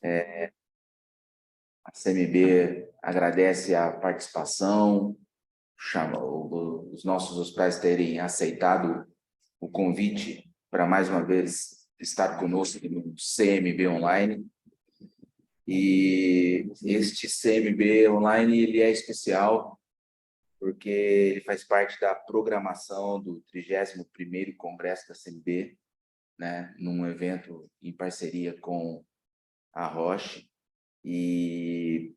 A CMB agradece a participação, os nossos hospitais terem aceitado o convite para, mais uma vez, estar conosco no CMB Online. E este CMB Online ele é especial porque ele faz parte da programação do 31º Congresso da CMB, né, num evento em parceria com a Roche. E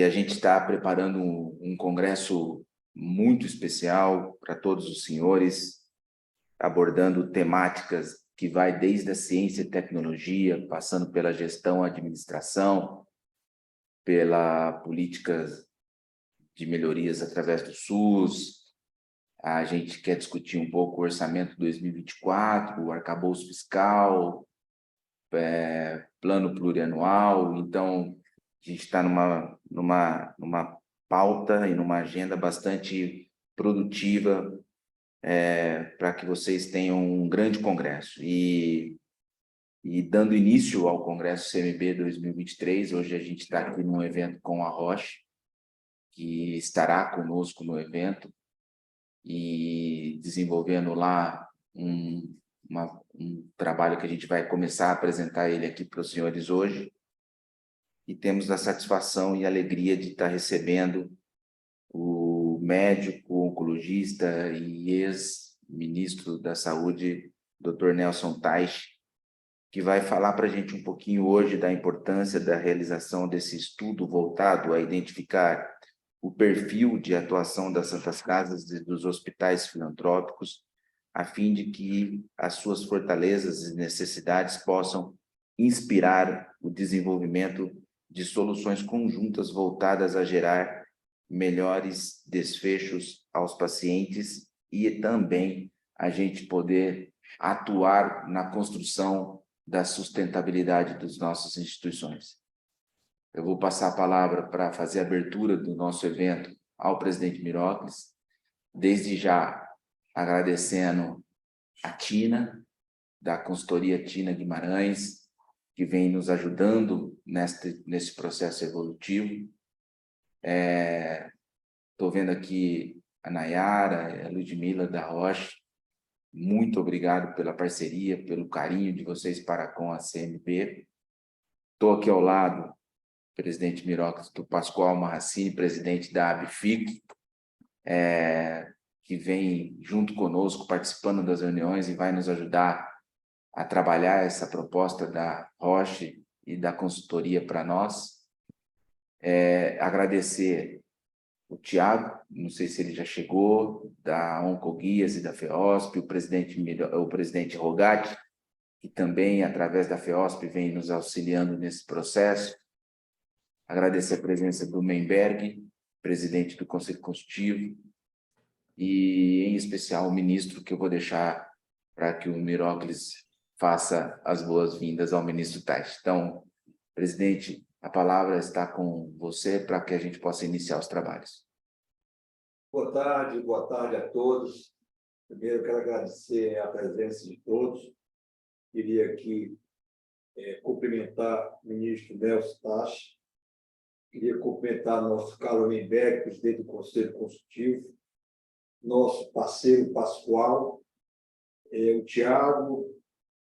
a gente está preparando um congresso muito especial para todos os senhores, abordando temáticas que vai desde a ciência e tecnologia, passando pela gestão e administração, pela políticas de melhorias através do SUS. A gente quer discutir um pouco o orçamento 2024, o arcabouço fiscal, plano plurianual. Então, a gente está numa pauta e numa agenda bastante produtiva para que vocês tenham um grande congresso. E dando início ao Congresso CMB 2023, hoje a gente está aqui num evento com a Roche, que estará conosco no evento e desenvolvendo lá um trabalho que a gente vai começar a apresentar ele aqui para os senhores hoje. E temos a satisfação e a alegria de estar recebendo o médico, oncologista e ex-ministro da Saúde, Dr. Nelson Teich, que vai falar para a gente um pouquinho hoje da importância da realização desse estudo voltado a identificar o perfil de atuação das Santas Casas e dos hospitais filantrópicos, a fim de que as suas fortalezas e necessidades possam inspirar o desenvolvimento de soluções conjuntas voltadas a gerar melhores desfechos aos pacientes e também a gente poder atuar na construção da sustentabilidade das nossas instituições. Eu vou passar a palavra para fazer a abertura do nosso evento ao presidente Mirócles, desde já agradecendo a Tina, da consultoria Tina Guimarães, que vem nos ajudando nesse processo evolutivo. Estou vendo aqui a Nayara, a Ludmila da Roche. Muito obrigado pela parceria, pelo carinho de vocês para com a CMB. Estou aqui ao lado, presidente Mirócles, do Pascoal Marracini, presidente da ABFIC, que vem junto conosco, participando das reuniões e vai nos ajudar a trabalhar essa proposta da Roche e da consultoria para nós. Agradecer o Tiago, não sei se ele já chegou, da Oncoguias e da FEOSP, o presidente Rogatti, que também, através da FEOSP, vem nos auxiliando nesse processo. Agradecer a presença do Menberg, presidente do Conselho Consultivo, e, em especial, o ministro, que eu vou deixar para que o Mirócles faça as boas-vindas ao ministro Teich. Então, presidente, a palavra está com você para que a gente possa iniciar os trabalhos. Boa tarde a todos. Primeiro, quero agradecer a presença de todos. Queria aqui cumprimentar o ministro Nelson Teich. Queria cumprimentar nosso Carlos Menberg, presidente do Conselho Consultivo, nosso parceiro Pascoal, o Tiago,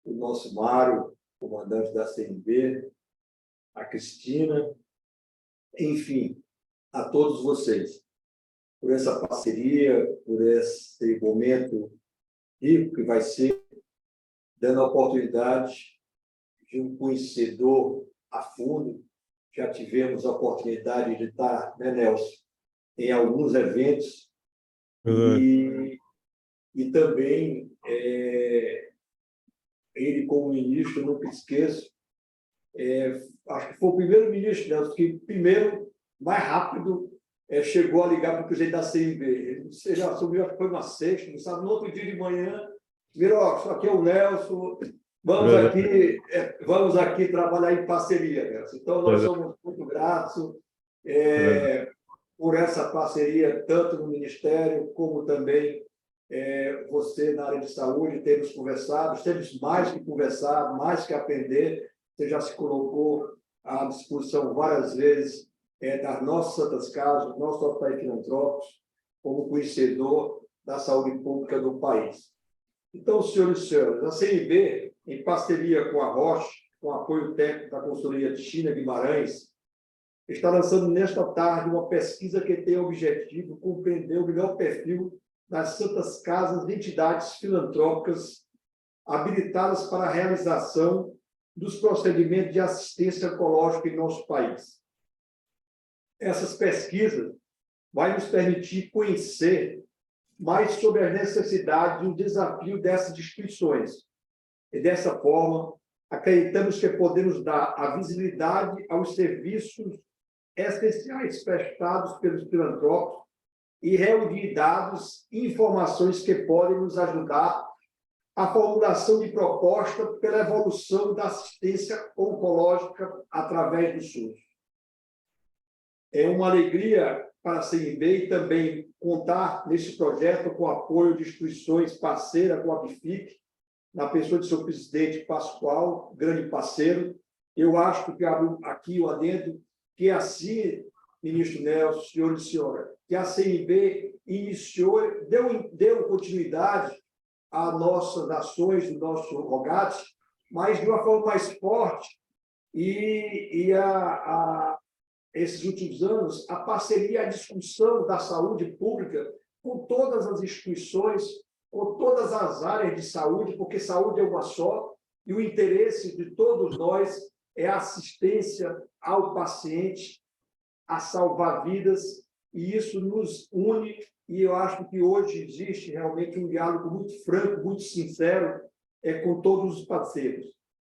o nosso Mário, comandante da CMB, a Cristina, enfim, a todos vocês, por essa parceria, por esse momento rico que vai ser, dando a oportunidade de um conhecedor a fundo. Já tivemos a oportunidade de estar, né, Nelson, em alguns eventos, e também ele, como ministro, nunca esqueço, acho que foi o primeiro ministro, Nelson, que primeiro, mais rápido, chegou a ligar para o presidente da CMB. Você já assumiu, acho que foi uma sexta, não sabe, no outro dia de manhã, Mirócles, aqui é o Nelson, vamos aqui trabalhar em parceria, Nelson. Então, nós somos muito gratos por essa parceria, tanto no Ministério, como também você na área de saúde, temos conversado, temos mais que conversar, mais que aprender, você já se colocou à disposição várias vezes das nossas Santas Casas, dos nossos hospitais filantrópicos, como conhecedor da saúde pública do país. Então, senhores e senhores, a CNB, em parceria com a Roche, com apoio técnico da consultoria China Guimarães, está lançando nesta tarde uma pesquisa que tem o objetivo de compreender o melhor perfil das Santas Casas e entidades filantrópicas habilitadas para a realização dos procedimentos de assistência oncológica em nosso país. Essas pesquisas vão nos permitir conhecer mais sobre as necessidades e o desafio dessas instituições. E, dessa forma, acreditamos que podemos dar a visibilidade aos serviços essenciais prestados pelos filantrópicos e reunir dados e informações que podem nos ajudar à formulação de proposta pela evolução da assistência oncológica através do SUS. É uma alegria para a CNB e também contar nesse projeto com o apoio de instituições parceiras, com a BIFIC, na pessoa de seu presidente Pascoal, grande parceiro. Eu acho que abro aqui o adendo, que assim, ministro Nelson, senhores e senhoras, que a CNB iniciou, deu continuidade às nossas ações, do nosso ROGAT, mas de uma forma mais forte, esses últimos anos, a parceria, a discussão da saúde pública com todas as instituições, com todas as áreas de saúde, porque saúde é uma só, e o interesse de todos nós é a assistência ao paciente, a salvar vidas, e isso nos une, e eu acho que hoje existe realmente um diálogo muito franco, muito sincero com todos os parceiros.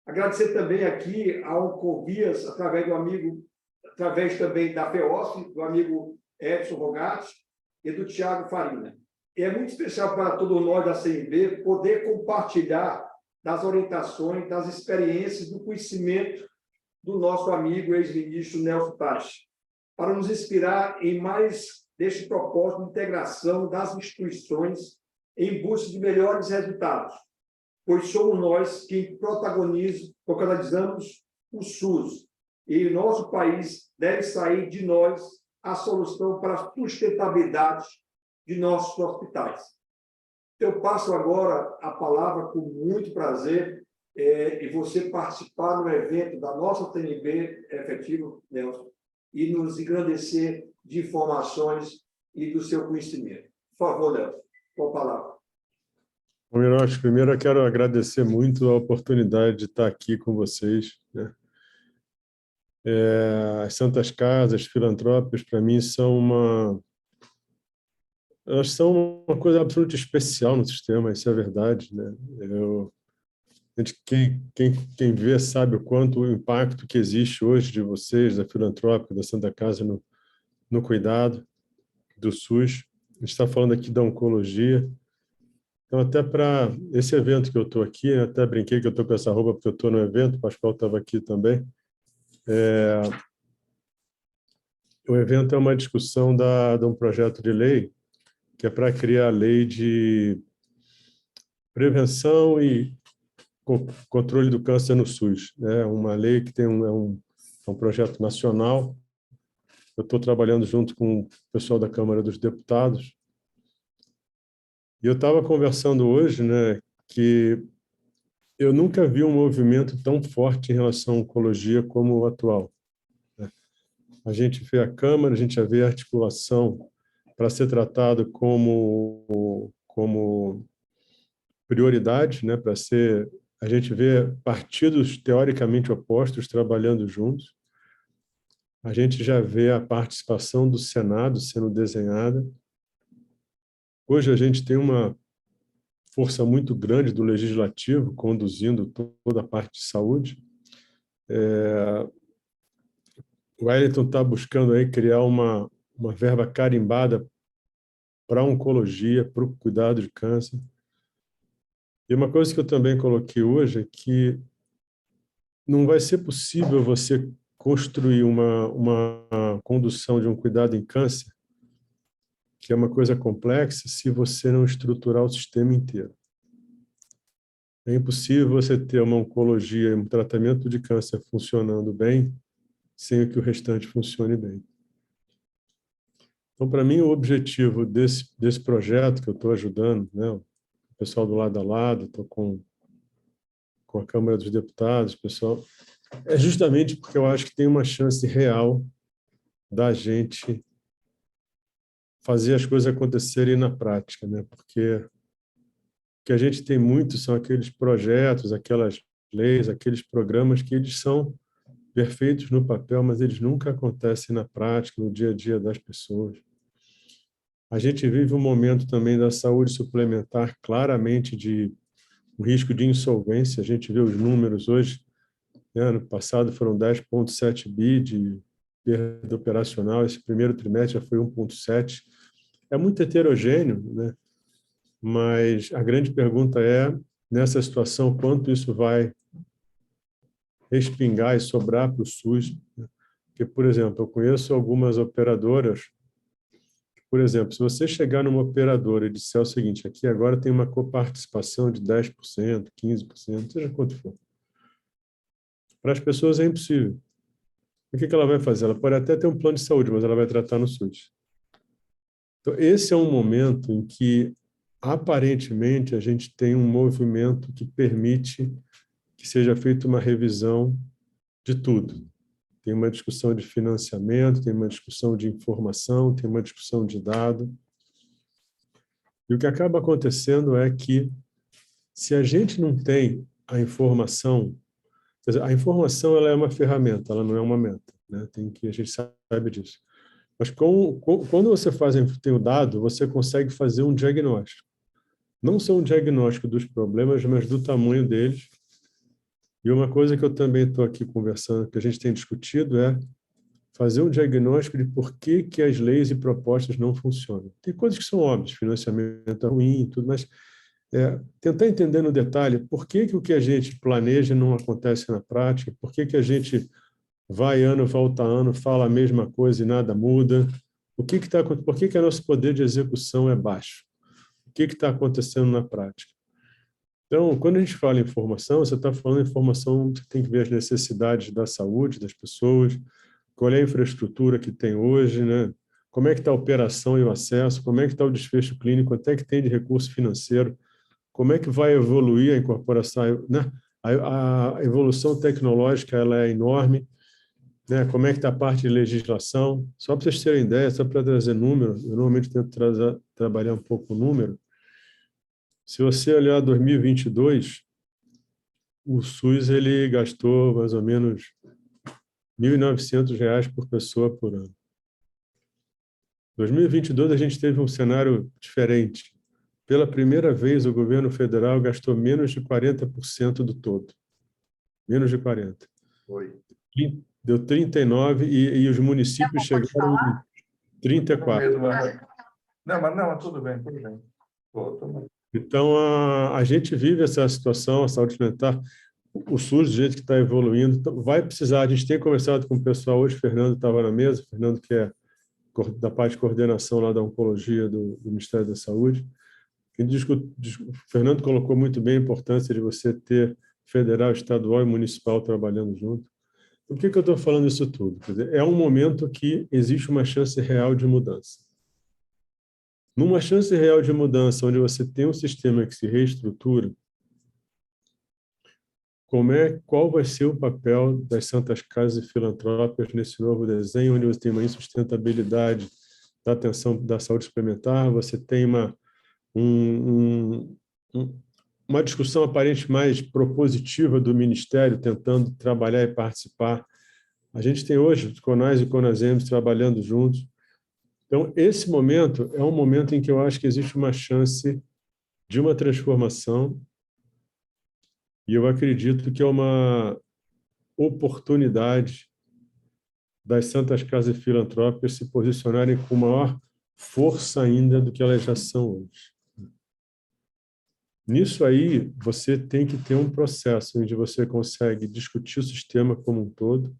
Agradecer também aqui ao Oncovias, através do amigo, através também da FEOSF, do amigo Edson Rogatti e do Tiago Farina. E é muito especial para todos nós da CNB poder compartilhar das orientações, das experiências, do conhecimento do nosso amigo ex-ministro Nelson Taixe, para nos inspirar em mais deste propósito de integração das instituições em busca de melhores resultados, pois somos nós quem protagonizamos o SUS, e o nosso país deve sair de nós a solução para a sustentabilidade de nossos hospitais. Eu passo agora a palavra com muito prazer e você participar no evento da nossa TNB efetivo, Nelson, e nos engrandecer de informações e do seu conhecimento. Por favor, Nelson, com a palavra. Miroche, primeiro eu quero agradecer muito a oportunidade de estar aqui com vocês, né? As Santas Casas filantrópicas, para mim, elas são uma coisa absolutamente especial no sistema, isso é verdade, né? Quem vê sabe o quanto o impacto que existe hoje de vocês, da filantrópica, da Santa Casa, no cuidado do SUS. A gente está falando aqui da oncologia. Então, até para esse evento que eu estou aqui, até brinquei que eu estou com essa roupa porque eu estou no evento, o Pascoal estava aqui também. O evento é uma discussão de um projeto de lei que é para criar a lei de prevenção e controle do câncer no SUS. É uma lei que tem um projeto nacional. Eu estou trabalhando junto com o pessoal da Câmara dos Deputados. E eu estava conversando hoje, né, que eu nunca vi um movimento tão forte em relação à oncologia como o atual. A gente vê a Câmara, a gente já vê a articulação para ser tratado como prioridade, né, a gente vê partidos teoricamente opostos trabalhando juntos. A gente já vê a participação do Senado sendo desenhada. Hoje a gente tem uma força muito grande do Legislativo conduzindo toda a parte de saúde. O Wellington está buscando aí criar uma verba carimbada para a oncologia, para o cuidado de câncer. E uma coisa que eu também coloquei hoje é que não vai ser possível você construir uma condução de um cuidado em câncer, que é uma coisa complexa, se você não estruturar o sistema inteiro. É impossível você ter uma oncologia e um tratamento de câncer funcionando bem sem que o restante funcione bem. Então, para mim, o objetivo desse projeto que eu estou ajudando, né, o pessoal do lado a lado, estou com a Câmara dos Deputados, pessoal, é justamente porque eu acho que tem uma chance real da gente fazer as coisas acontecerem na prática, né? Porque o que a gente tem muito são aqueles projetos, aquelas leis, aqueles programas que eles são perfeitos no papel, mas eles nunca acontecem na prática, no dia a dia das pessoas. A gente vive um momento também da saúde suplementar claramente de um risco de insolvência. A gente vê os números hoje, né? Ano passado foram 10,7 bi de perda operacional, esse primeiro trimestre já foi 1,7. É muito heterogêneo, né? Mas a grande pergunta é, nessa situação, quanto isso vai respingar e sobrar para o SUS? Porque, por exemplo, eu conheço algumas operadoras. Por exemplo, se você chegar numa operadora e disser o seguinte, aqui agora tem uma coparticipação de 10%, 15%, seja quanto for. Para as pessoas é impossível. O que ela vai fazer? Ela pode até ter um plano de saúde, mas ela vai tratar no SUS. Então, esse é um momento em que, aparentemente, a gente tem um movimento que permite que seja feita uma revisão de tudo. Tem uma discussão de financiamento, tem uma discussão de informação, tem uma discussão de dado. E o que acaba acontecendo é que, se a gente não tem a informação, quer dizer, a informação ela é uma ferramenta, ela não é uma meta, né? A gente sabe disso. Mas quando você tem o dado, você consegue fazer um diagnóstico. Não só um diagnóstico dos problemas, mas do tamanho deles. E uma coisa que eu também estou aqui conversando, que a gente tem discutido, é fazer um diagnóstico de por que as leis e propostas não funcionam. Tem coisas que são óbvias, financiamento é ruim, tudo, mas tentar entender no detalhe por que o que a gente planeja não acontece na prática, por que a gente vai ano, volta ano, fala a mesma coisa e nada muda, por que o nosso poder de execução é baixo, o que está acontecendo na prática. Então, quando a gente fala em informação, você está falando em informação, você tem que ver as necessidades da saúde das pessoas, qual é a infraestrutura que tem hoje, né? Como é que está a operação e o acesso, como é que está o desfecho clínico, quanto é que tem de recurso financeiro, como é que vai evoluir a incorporação, né? A evolução tecnológica ela é enorme, né? Como é que está a parte de legislação? Só para vocês terem ideia, só para trazer número, eu normalmente tento trabalhar um pouco o número. Se você olhar 2022, o SUS ele gastou mais ou menos R$ 1.900 por pessoa por ano. Em 2022, a gente teve um cenário diferente. Pela primeira vez, o governo federal gastou menos de 40% do todo. Menos de 40%. Foi. Deu 39% e os municípios chegaram em 34%. Não, tudo bem, tudo bem. Então, a gente vive essa situação, a saúde suplementar, o SUS, do jeito que está evoluindo, então, vai precisar, a gente tem conversado com o pessoal hoje, o Fernando estava na mesa, o Fernando que é da parte de coordenação lá da oncologia do Ministério da Saúde. O Fernando colocou muito bem a importância de você ter federal, estadual e municipal trabalhando junto. Por que eu estou falando isso tudo? Quer dizer, é um momento que existe uma chance real de mudança. Numa chance real de mudança, onde você tem um sistema que se reestrutura, qual vai ser o papel das santas casas e filantrópicas nesse novo desenho, onde você tem uma insustentabilidade da atenção da saúde suplementar, você tem uma discussão aparente mais propositiva do Ministério, tentando trabalhar e participar. A gente tem hoje os CONAS e CONASEMs trabalhando juntos. Então, esse momento é um momento em que eu acho que existe uma chance de uma transformação e eu acredito que é uma oportunidade das santas casas filantrópicas se posicionarem com maior força ainda do que elas já são hoje. Nisso aí, você tem que ter um processo onde você consegue discutir o sistema como um todo.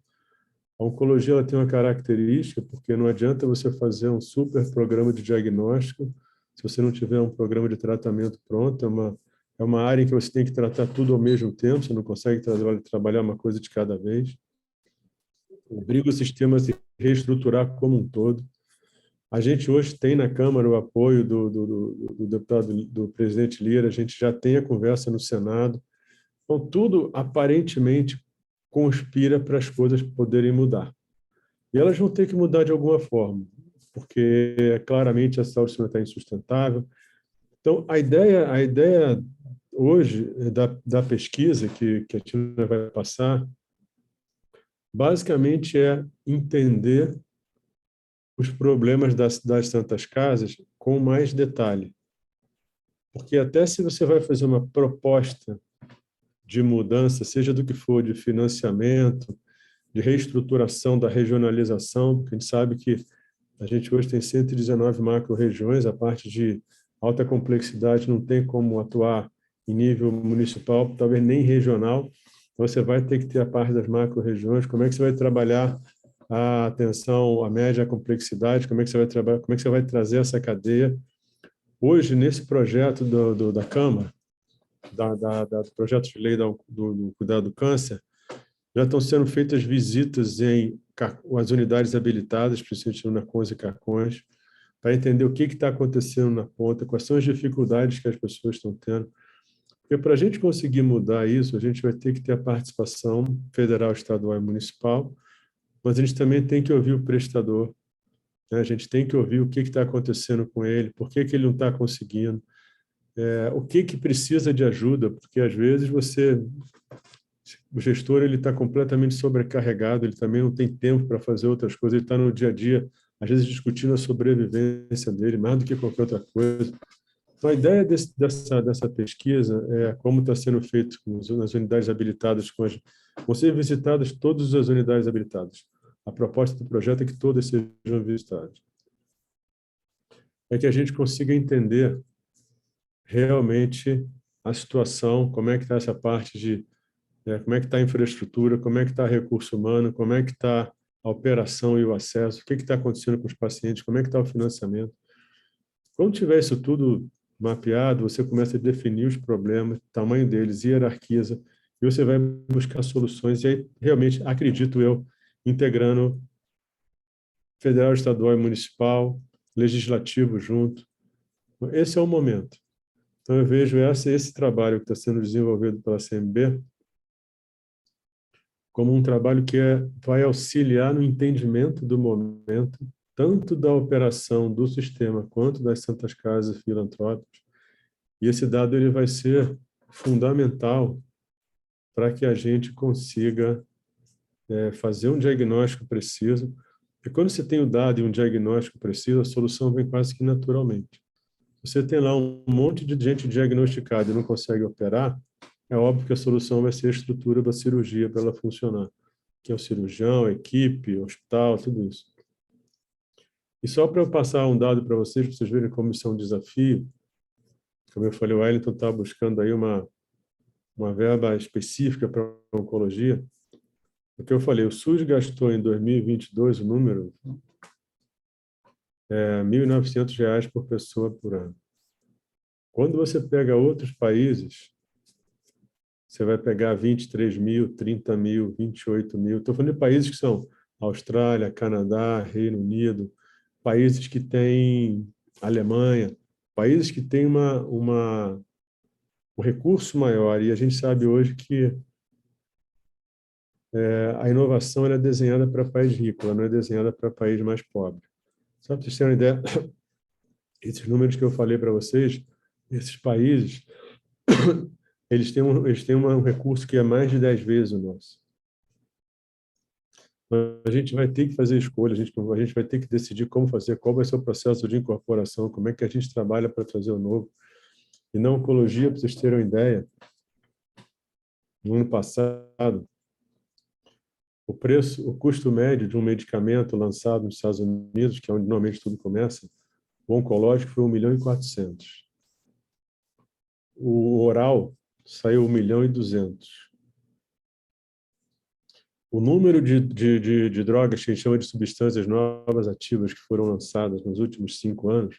A oncologia ela tem uma característica, porque não adianta você fazer um super programa de diagnóstico se você não tiver um programa de tratamento pronto. é uma área em que você tem que tratar tudo ao mesmo tempo, você não consegue trabalhar uma coisa de cada vez. Obriga o sistema a se reestruturar como um todo. A gente hoje tem na Câmara o apoio do deputado, do presidente Lira, a gente já tem a conversa no Senado. Então, tudo aparentemente conspira para as coisas poderem mudar. E elas vão ter que mudar de alguma forma, porque claramente a saúde está insustentável. Então, a ideia hoje da pesquisa que a Tina vai passar, basicamente é entender os problemas das Santas Casas com mais detalhe. Porque até se você vai fazer uma proposta de mudança, seja do que for, de financiamento, de reestruturação da regionalização, porque a gente sabe que a gente hoje tem 119 macro-regiões, a parte de alta complexidade não tem como atuar em nível municipal, talvez nem regional, então você vai ter que ter a parte das macro-regiões, como é que você vai trabalhar a atenção à média complexidade, como é que você vai trabalhar, como é que você vai trazer essa cadeia. Hoje, nesse projeto da Câmara, do projeto de lei do cuidado do câncer, já estão sendo feitas visitas em as unidades habilitadas, principalmente na CONS e CACONS, para entender o que está acontecendo na ponta, quais são as dificuldades que as pessoas estão tendo. Porque para a gente conseguir mudar isso, a gente vai ter que ter a participação federal, estadual e municipal, mas a gente também tem que ouvir o prestador, né? A gente tem que ouvir o que está acontecendo com ele, por que ele não está conseguindo, o que precisa de ajuda, porque às vezes o gestor ele está completamente sobrecarregado, ele também não tem tempo para fazer outras coisas, ele está no dia a dia, às vezes discutindo a sobrevivência dele, mais do que qualquer outra coisa. Então, a ideia dessa pesquisa é como está sendo feito nas unidades habilitadas, vão ser visitadas todas as unidades habilitadas. A proposta do projeto é que todas sejam visitadas. É que a gente consiga entender realmente a situação, como é que está essa parte de como é que está a infraestrutura, como é que está o recurso humano, como é que está a operação e o acesso, o que está acontecendo com os pacientes, como é que está o financiamento. Quando tiver isso tudo mapeado, você começa a definir os problemas, o tamanho deles, hierarquiza, e você vai buscar soluções, e aí, realmente, acredito eu, integrando federal, estadual e municipal, legislativo junto. Esse é o momento. Então, eu vejo esse trabalho que está sendo desenvolvido pela CMB como um trabalho que vai auxiliar no entendimento do momento, tanto da operação do sistema quanto das Santas Casas filantrópicas. E esse dado ele vai ser fundamental para que a gente consiga fazer um diagnóstico preciso. E quando você tem o dado e um diagnóstico preciso, a solução vem quase que naturalmente. Você tem lá um monte de gente diagnosticada e não consegue operar, é óbvio que a solução vai ser a estrutura da cirurgia para ela funcionar, que é o cirurgião, a equipe, o hospital, tudo isso. E só para eu passar um dado para vocês verem como isso é um desafio, como eu falei, o Wellington está buscando aí uma verba específica para a oncologia. O que eu falei, o SUS gastou em 2022, o número é R$ 1.900 por pessoa por ano. Quando você pega outros países, você vai pegar 23 mil, 30 mil, 28 mil. Estou falando de países que são Austrália, Canadá, Reino Unido, países que têm Alemanha, países que têm um recurso maior. E a gente sabe hoje que a inovação ela é desenhada para país rico, ela não é desenhada para país mais pobre. Só para vocês terem uma ideia, esses números que eu falei para vocês, esses países, eles têm um recurso que é mais de 10 vezes o nosso. A gente vai ter que fazer escolha, a gente vai ter que decidir como fazer, qual vai ser o processo de incorporação, como é que a gente trabalha para trazer o novo. E na oncologia, para vocês terem uma ideia, no ano passado, o custo médio de um medicamento lançado nos Estados Unidos, que é onde normalmente tudo começa, o oncológico foi 1.400.000. O oral saiu 1.200.000. O número de drogas que a gente chama de substâncias novas ativas que foram lançadas nos últimos 5 anos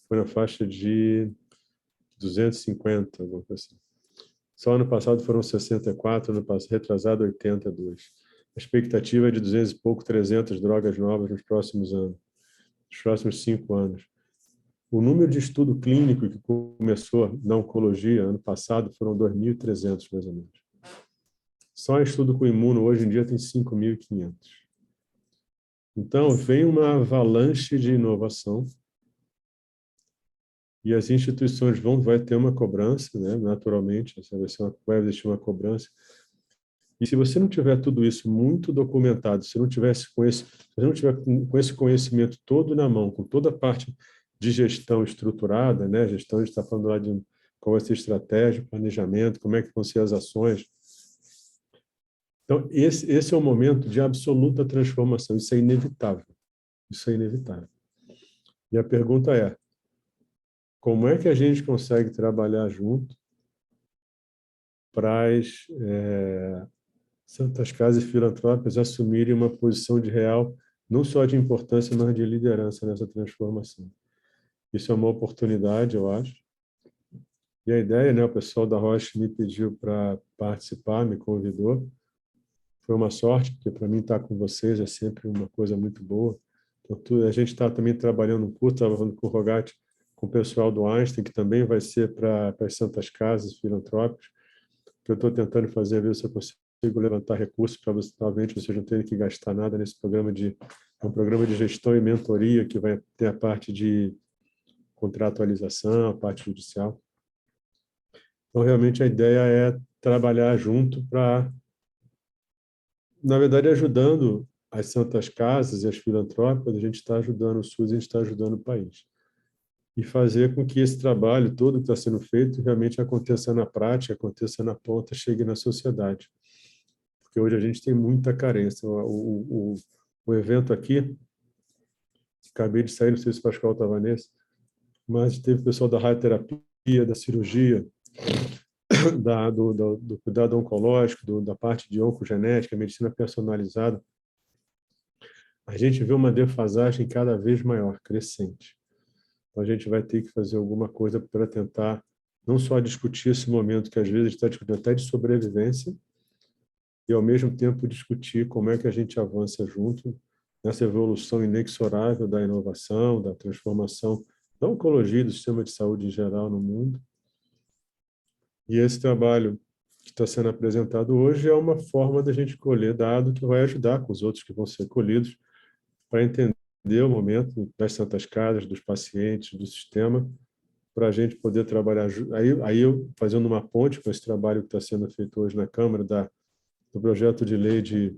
foi na faixa de 250, alguma coisa assim. Só ano passado foram 64, ano passado, retrasado 82. A expectativa é de 200 e pouco, 300 drogas novas nos próximos anos, nos próximos 5 anos. O número de estudo clínico que começou na oncologia ano passado foram 2.300, mais ou menos. Só estudo com imuno, hoje em dia, tem 5.500. Então, vem uma avalanche de inovação e as instituições vai ter uma cobrança, né? Naturalmente, vai existir uma cobrança. E se você não tiver tudo isso muito documentado, se não tiver com esse conhecimento todo na mão, com toda a parte de gestão estruturada, né? Gestão, a gente está falando lá de qual vai ser a estratégia, planejamento, como é que vão ser as ações. Então, esse é um momento de absoluta transformação. Isso é inevitável. Isso é inevitável. E a pergunta é, como é que a gente consegue trabalhar junto para as Santas Casas Filantrópicas assumirem uma posição de real, não só de importância, mas de liderança nessa transformação? Isso é uma oportunidade, eu acho. E a ideia, né, o pessoal da Roche me pediu para participar, me convidou. Foi uma sorte, porque para mim estar com vocês é sempre uma coisa muito boa. Então, a gente está também trabalhando um curso, estava falando com o Rogatti, com o pessoal do Einstein, que também vai ser para as Santas Casas Filantrópicas, que eu estou tentando fazer, ver se eu consigo levantar recursos para talvez vocês não terem que gastar nada nesse programa é um programa de gestão e mentoria que vai ter a parte de contratualização, a parte judicial. Então, realmente, a ideia é trabalhar junto para, na verdade, ajudando as Santas Casas e as filantrópicas, a gente está ajudando o SUS, a gente está ajudando o país. E fazer com que esse trabalho todo que está sendo feito realmente aconteça na prática, aconteça na ponta, chegue na sociedade. Porque hoje a gente tem muita carência. O evento aqui, acabei de sair, não sei se o Pascoal estava nesse, mas teve o pessoal da radioterapia, da cirurgia, do cuidado oncológico, da parte de oncogenética, medicina personalizada. A gente vê uma defasagem cada vez maior, crescente. Então, a gente vai ter que fazer alguma coisa para tentar não só discutir esse momento que, às vezes, a gente está discutindo até de sobrevivência, e, ao mesmo tempo, discutir como é que a gente avança junto nessa evolução inexorável da inovação, da transformação da oncologia e do sistema de saúde em geral no mundo. E esse trabalho que está sendo apresentado hoje é uma forma da gente colher dado que vai ajudar com os outros que vão ser colhidos para entender o momento das Santas Casas, dos pacientes, do sistema, para a gente poder trabalhar. Aí eu, fazendo uma ponte com esse trabalho que está sendo feito hoje na Câmara, do projeto de lei de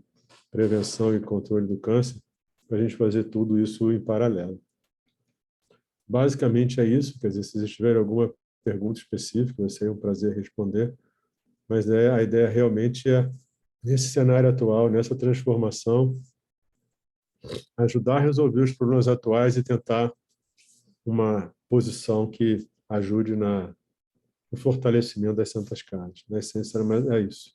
prevenção e controle do câncer, para a gente fazer tudo isso em paralelo. Basicamente é isso, quer dizer, se vocês tiverem alguma pergunta específica, vai ser um prazer responder, mas a ideia realmente é, nesse cenário atual, nessa transformação, ajudar a resolver os problemas atuais e tentar uma posição que ajude no fortalecimento das Santas Casas. Na essência, é isso.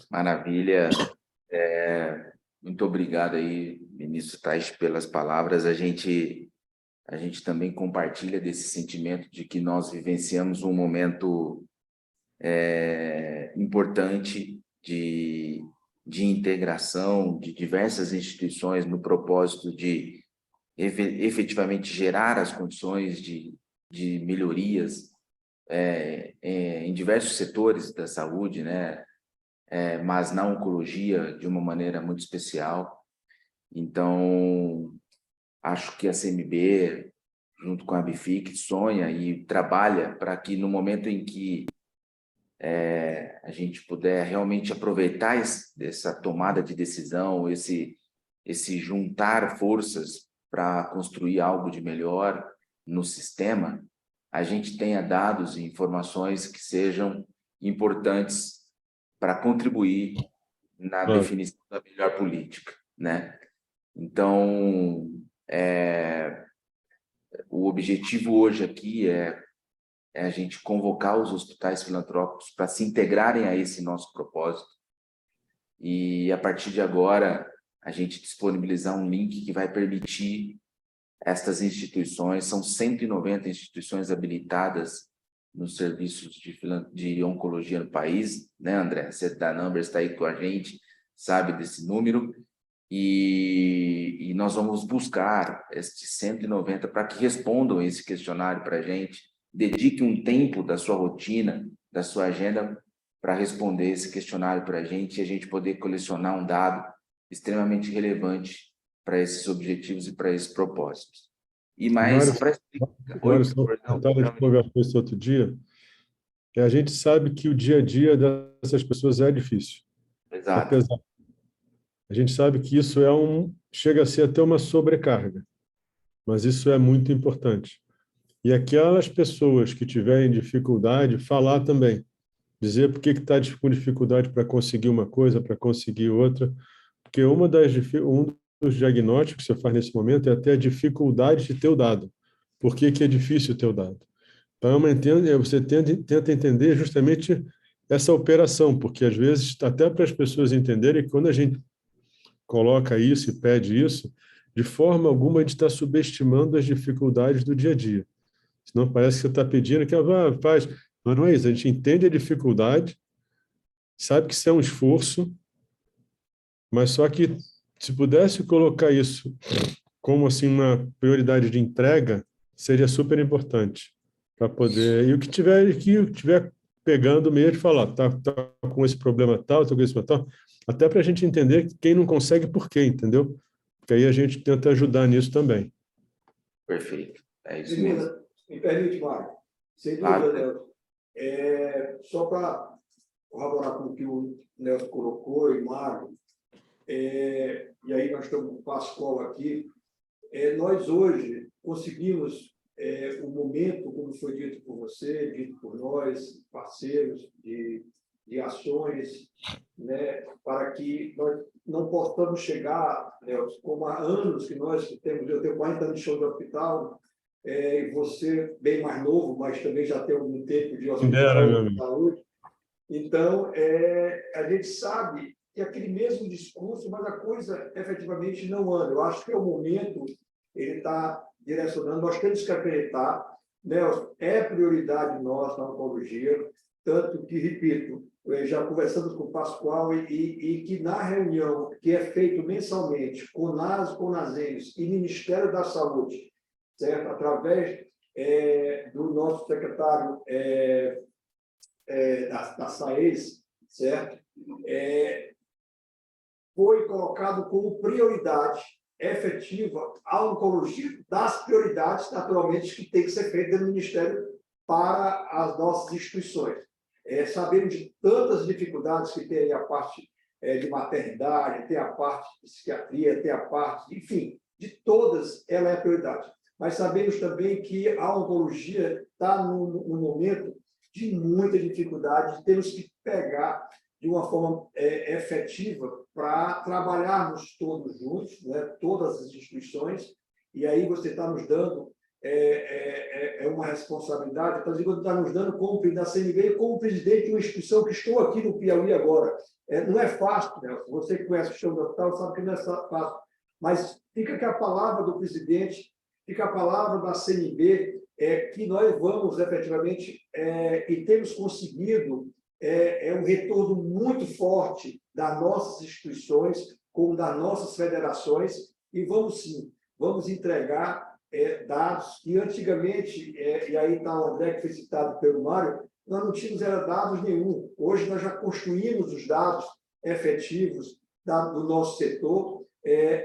Maravilha. Muito obrigado aí, ministro Tais, pelas palavras. A gente também compartilha desse sentimento de que nós vivenciamos um momento importante de integração de diversas instituições no propósito de efetivamente gerar as condições de melhorias em diversos setores da saúde, né? Mas na oncologia de uma maneira muito especial. Então, acho que a CMB, junto com a BFIC, sonha e trabalha para que no momento em que a gente puder realmente aproveitar essa tomada de decisão, esse juntar forças para construir algo de melhor no sistema, a gente tenha dados e informações que sejam importantes para contribuir na definição da melhor política, né? Então, o objetivo hoje aqui é a gente convocar os hospitais filantrópicos para se integrarem a esse nosso propósito e, a partir de agora, a gente disponibilizar um link que vai permitir estas instituições, são 190 instituições habilitadas nos serviços de oncologia no país, né, André? Você da Numbers está aí com a gente, sabe desse número, e nós vamos buscar esses 190 para que respondam esse questionário para a gente, dedique um tempo da sua rotina, da sua agenda, para responder esse questionário para a gente e a gente poder colecionar um dado extremamente relevante para esses objetivos e para esses propósitos. E mais para explicar... Mário, só um detalhe, a gente conversou isso outro dia, que a gente sabe que o dia a dia dessas pessoas é difícil. Exato. Apesar, a gente sabe que isso chega a ser até uma sobrecarga, mas isso é muito importante. E aquelas pessoas que tiverem dificuldade, falar também, dizer por que está com dificuldade para conseguir uma coisa, para conseguir outra, porque um dos diagnósticos que você faz nesse momento é até a dificuldade de ter o dado. Por que é difícil ter o dado? Então, você tenta entender justamente essa operação, porque às vezes, até para as pessoas entenderem que quando a gente coloca isso e pede isso, de forma alguma a gente está subestimando as dificuldades do dia a dia. Senão parece que você está pedindo que faz. Mas não é isso, a gente entende a dificuldade, sabe que isso é um esforço, mas só que se pudesse colocar isso como assim uma prioridade de entrega, seria super importante para poder... E o que tiver pegando mesmo, falar, tá com esse problema tal, tá com esse problema tal, até para a gente entender quem não consegue por quê, entendeu? Porque aí a gente tenta ajudar nisso também. Perfeito, é isso mesmo. Me permite, Mário? Sem dúvida, Nelson. Só para corroborar com o que o Nelson colocou e Mário, e aí nós estamos com o Pascoal aqui, nós hoje conseguimos o momento, como foi dito por você, dito por nós, parceiros de ações, né, para que nós não possamos chegar, Nelson, como há anos que nós temos, eu tenho 40 anos de show de hospital, e você bem mais novo, mas também já tem algum tempo de hospital de saúde. Então, a gente sabe que aquele mesmo discurso, mas a coisa efetivamente não anda. Eu acho que é o momento, ele está direcionando, nós temos que acreditar, Nelson, é prioridade nossa na oncologia, tanto que, repito, já conversamos com o Pascoal e que na reunião que é feita mensalmente com NAS, com NASEMES e Ministério da Saúde, certo? Através do nosso secretário da SAES, certo? Foi colocado como prioridade efetiva a oncologia das prioridades, naturalmente, que tem que ser feita no Ministério para as nossas instituições. Sabemos de tantas dificuldades que tem a parte de maternidade, tem a parte de psiquiatria, tem a parte, enfim, de todas ela é prioridade. Mas sabemos também que a oncologia está num momento de muita dificuldade, temos que pegar de uma forma efetiva para trabalharmos todos juntos, né, todas as instituições, e aí você está nos dando uma responsabilidade, está nos dando como presidente da CNB e como presidente de uma instituição que estou aqui no Piauí agora. Não é fácil, né? Você que conhece o chão do hospital sabe que não é fácil, mas fica aqui a palavra do presidente, fica a palavra da CNB, que nós vamos efetivamente, e temos conseguido um retorno muito forte das nossas instituições, como das nossas federações, e vamos sim, vamos entregar dados que antigamente, e aí está o André que foi citado pelo Mário, nós não tínhamos dados nenhum. Hoje nós já construímos os dados efetivos do nosso setor,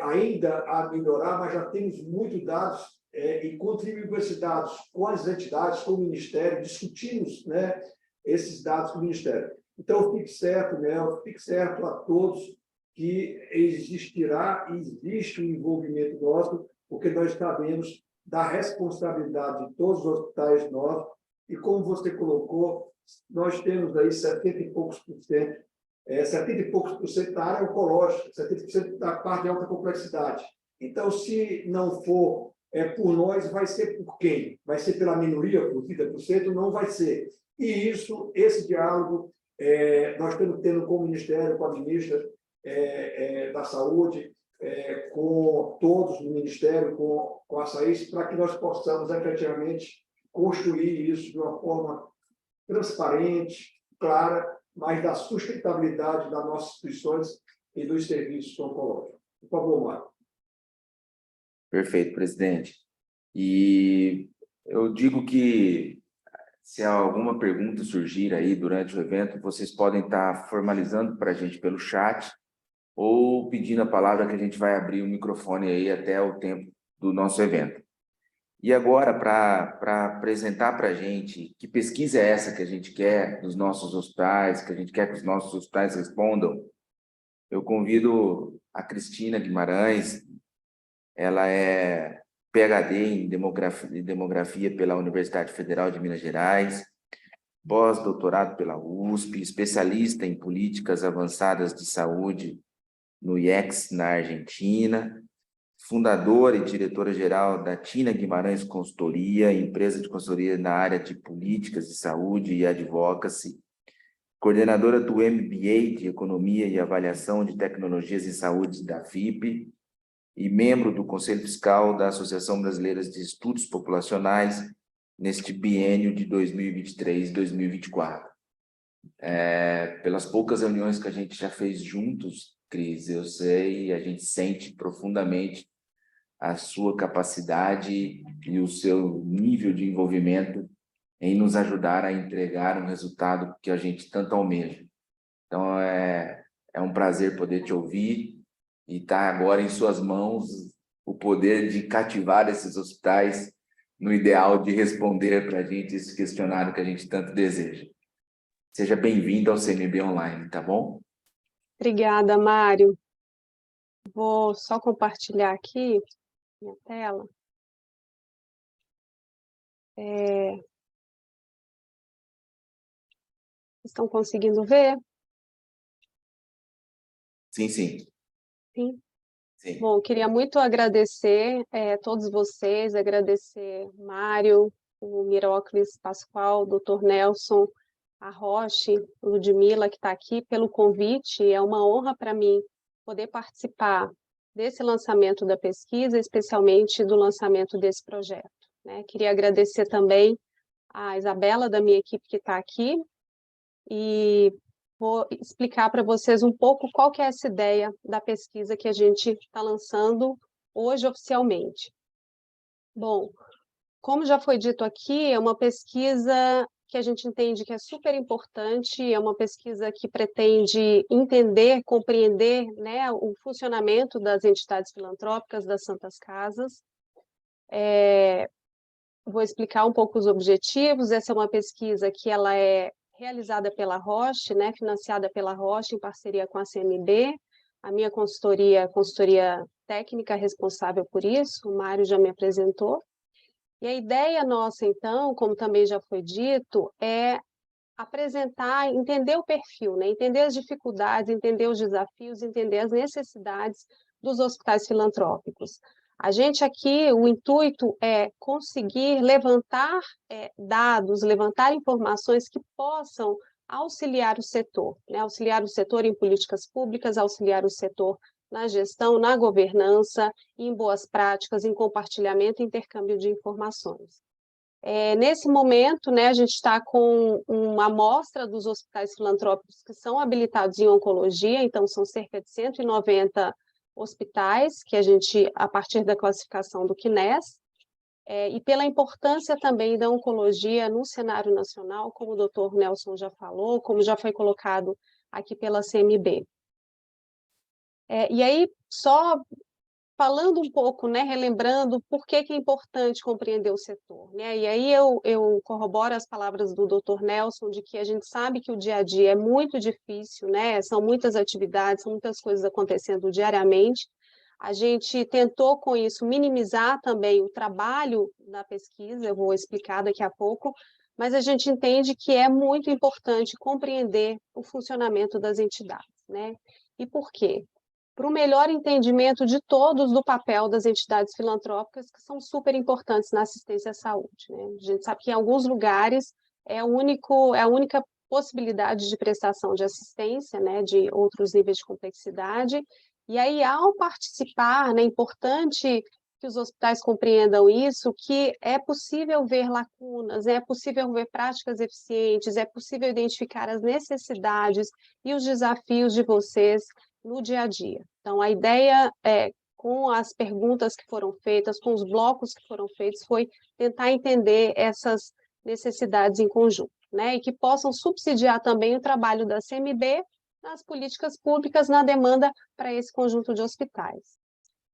ainda a melhorar, mas já temos muitos dados e contribuímos esses dados com as entidades, com o Ministério, discutimos, né, esses dados com o Ministério. Então, fique certo, Mel, fique certo a todos que existirá e existe um envolvimento nosso, porque nós sabemos da responsabilidade de todos os hospitais nossos, e como você colocou, nós temos aí 70 e poucos por cento, 70 e poucos por cento da área oncológica, 70% da parte de alta complexidade. Então, se não for por nós, vai ser por quem? Vai ser pela minoria, por 30%? Não vai ser. E esse diálogo, nós estamos tendo com o Ministério, com a ministra da Saúde, com todos no Ministério, com a SAES, para que nós possamos efetivamente construir isso de uma forma transparente, clara, mas da sustentabilidade das nossas instituições e dos serviços oncológicos. Por favor, Mário. Perfeito, presidente. E eu digo que, se alguma pergunta surgir aí durante o evento, vocês podem estar formalizando para a gente pelo chat ou pedindo a palavra, que a gente vai abrir o microfone aí até o tempo do nosso evento. E agora, para apresentar para a gente que pesquisa é essa que a gente quer dos nossos hospitais, que a gente quer que os nossos hospitais respondam, eu convido a Cristina Guimarães. Ela é PhD em demografia pela Universidade Federal de Minas Gerais, pós-doutorado pela USP, especialista em políticas avançadas de saúde no IEX, na Argentina, fundadora e diretora-geral da Tina Guimarães Consultoria, empresa de consultoria na área de políticas de saúde e advocacy, coordenadora do MBA de Economia e Avaliação de Tecnologias em Saúde da FIP e membro do Conselho Fiscal da Associação Brasileira de Estudos Populacionais neste biênio de 2023-2024. Pelas poucas reuniões que a gente já fez juntos, Cris, eu sei, a gente sente profundamente a sua capacidade e o seu nível de envolvimento em nos ajudar a entregar um resultado que a gente tanto almeja. Então, é um prazer poder te ouvir e estar agora em suas mãos o poder de cativar esses hospitais no ideal de responder para a gente esse questionário que a gente tanto deseja. Seja bem-vindo ao CMB Online, tá bom? Obrigada, Mário. Vou só compartilhar aqui minha tela. Estão conseguindo ver? Sim, sim. Sim. Sim. Bom, queria muito agradecer todos vocês, agradecer Mário, o Mirocles Pascoal, o Dr. Nelson, a Roche, Ludmila, que está aqui, pelo convite. É uma honra para mim poder participar desse lançamento da pesquisa, especialmente do lançamento desse projeto, né? Queria agradecer também a Isabela, da minha equipe, que está aqui, e vou explicar para vocês um pouco qual que é essa ideia da pesquisa que a gente está lançando hoje oficialmente. Bom, como já foi dito aqui, é uma pesquisa que a gente entende que é super importante, é uma pesquisa que pretende entender, compreender, né, o funcionamento das entidades filantrópicas, das Santas Casas. Vou explicar um pouco os objetivos. Essa é uma pesquisa que ela é realizada pela Roche, né, financiada pela Roche em parceria com a CMB. A minha consultoria técnica responsável por isso, o Mário já me apresentou. E a ideia nossa, então, como também já foi dito, é apresentar, entender o perfil, né? Entender as dificuldades, entender os desafios, entender as necessidades dos hospitais filantrópicos. A gente aqui, o intuito é conseguir levantar dados, levantar informações que possam auxiliar o setor, né? Auxiliar o setor em políticas públicas, auxiliar o setor na gestão, na governança, em boas práticas, em compartilhamento e intercâmbio de informações. Nesse momento, né, a gente está com uma amostra dos hospitais filantrópicos que são habilitados em oncologia, então são cerca de 190 hospitais, que a gente, a partir da classificação do CNES, e pela importância também da oncologia no cenário nacional, como o doutor Nelson já falou, como já foi colocado aqui pela CMB. E aí, só falando um pouco, né, relembrando por que é importante compreender o setor, né? E aí eu corroboro as palavras do Dr. Nelson, de que a gente sabe que o dia a dia é muito difícil, né? São muitas atividades, são muitas coisas acontecendo diariamente. A gente tentou, com isso, minimizar também o trabalho da pesquisa, eu vou explicar daqui a pouco, mas a gente entende que é muito importante compreender o funcionamento das entidades, né? E por quê? Para o melhor entendimento de todos do papel das entidades filantrópicas, que são super importantes na assistência à saúde, né? A gente sabe que em alguns lugares é a única possibilidade de prestação de assistência, né, de outros níveis de complexidade, e aí, ao participar, né, é importante que os hospitais compreendam isso, que é possível ver lacunas, é possível ver práticas eficientes, é possível identificar as necessidades e os desafios de vocês no dia a dia. Então, a ideia é, com as perguntas que foram feitas, com os blocos que foram feitos, foi tentar entender essas necessidades em conjunto, né? E que possam subsidiar também o trabalho da CMB nas políticas públicas, na demanda para esse conjunto de hospitais.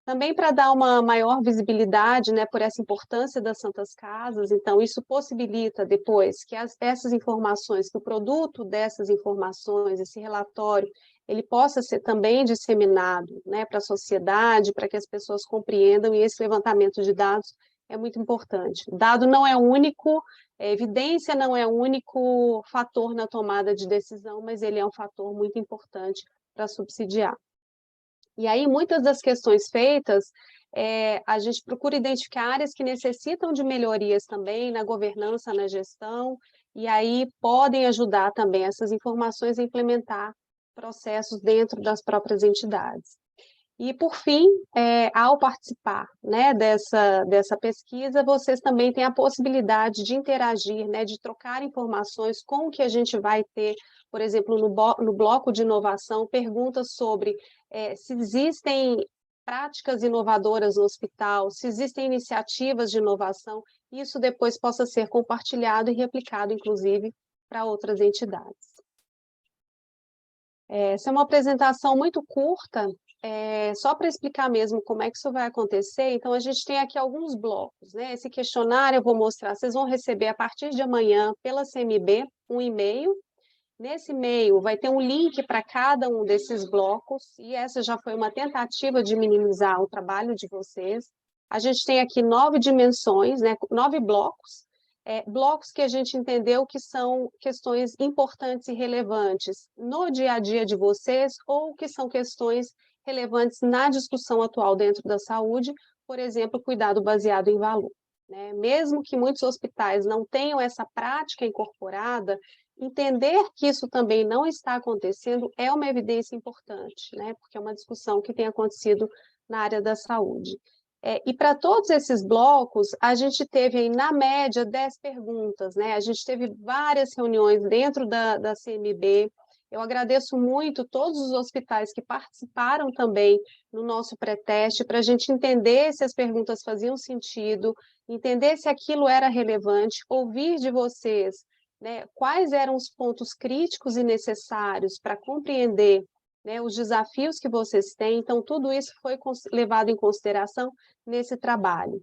Também para dar uma maior visibilidade, né, por essa importância das Santas Casas, então isso possibilita depois que essas informações, que o produto dessas informações, esse relatório, ele possa ser também disseminado, né, para a sociedade, para que as pessoas compreendam, e esse levantamento de dados é muito importante. Dado não é único, evidência não é o único fator na tomada de decisão, mas ele é um fator muito importante para subsidiar. E aí, muitas das questões feitas, a gente procura identificar áreas que necessitam de melhorias também na governança, na gestão, e aí podem ajudar também essas informações a implementar processos dentro das próprias entidades. E, por fim, ao participar, né, dessa pesquisa, vocês também têm a possibilidade de interagir, né, de trocar informações com o que a gente vai ter, por exemplo, no bloco de inovação, perguntas sobre se existem práticas inovadoras no hospital, se existem iniciativas de inovação, isso depois possa ser compartilhado e replicado, inclusive, para outras entidades. Essa é uma apresentação muito curta, só para explicar mesmo como é que isso vai acontecer. Então, a gente tem aqui alguns blocos, né? Esse questionário eu vou mostrar, vocês vão receber a partir de amanhã, pela CMB, um e-mail. Nesse e-mail vai ter um link para cada um desses blocos, e essa já foi uma tentativa de minimizar o trabalho de vocês. A gente tem aqui 9 dimensões, né? 9 blocos, blocos que a gente entendeu que são questões importantes e relevantes no dia a dia de vocês, ou que são questões relevantes na discussão atual dentro da saúde, por exemplo, cuidado baseado em valor, né? Mesmo que muitos hospitais não tenham essa prática incorporada, entender que isso também não está acontecendo é uma evidência importante, né? Porque é uma discussão que tem acontecido na área da saúde. E para todos esses blocos, a gente teve aí, na média, 10 perguntas, né? A gente teve várias reuniões dentro da CMB. Eu agradeço muito todos os hospitais que participaram também no nosso pré-teste, para a gente entender se as perguntas faziam sentido, entender se aquilo era relevante, ouvir de vocês, né, quais eram os pontos críticos e necessários para compreender, né, os desafios que vocês têm. Então, tudo isso foi levado em consideração nesse trabalho.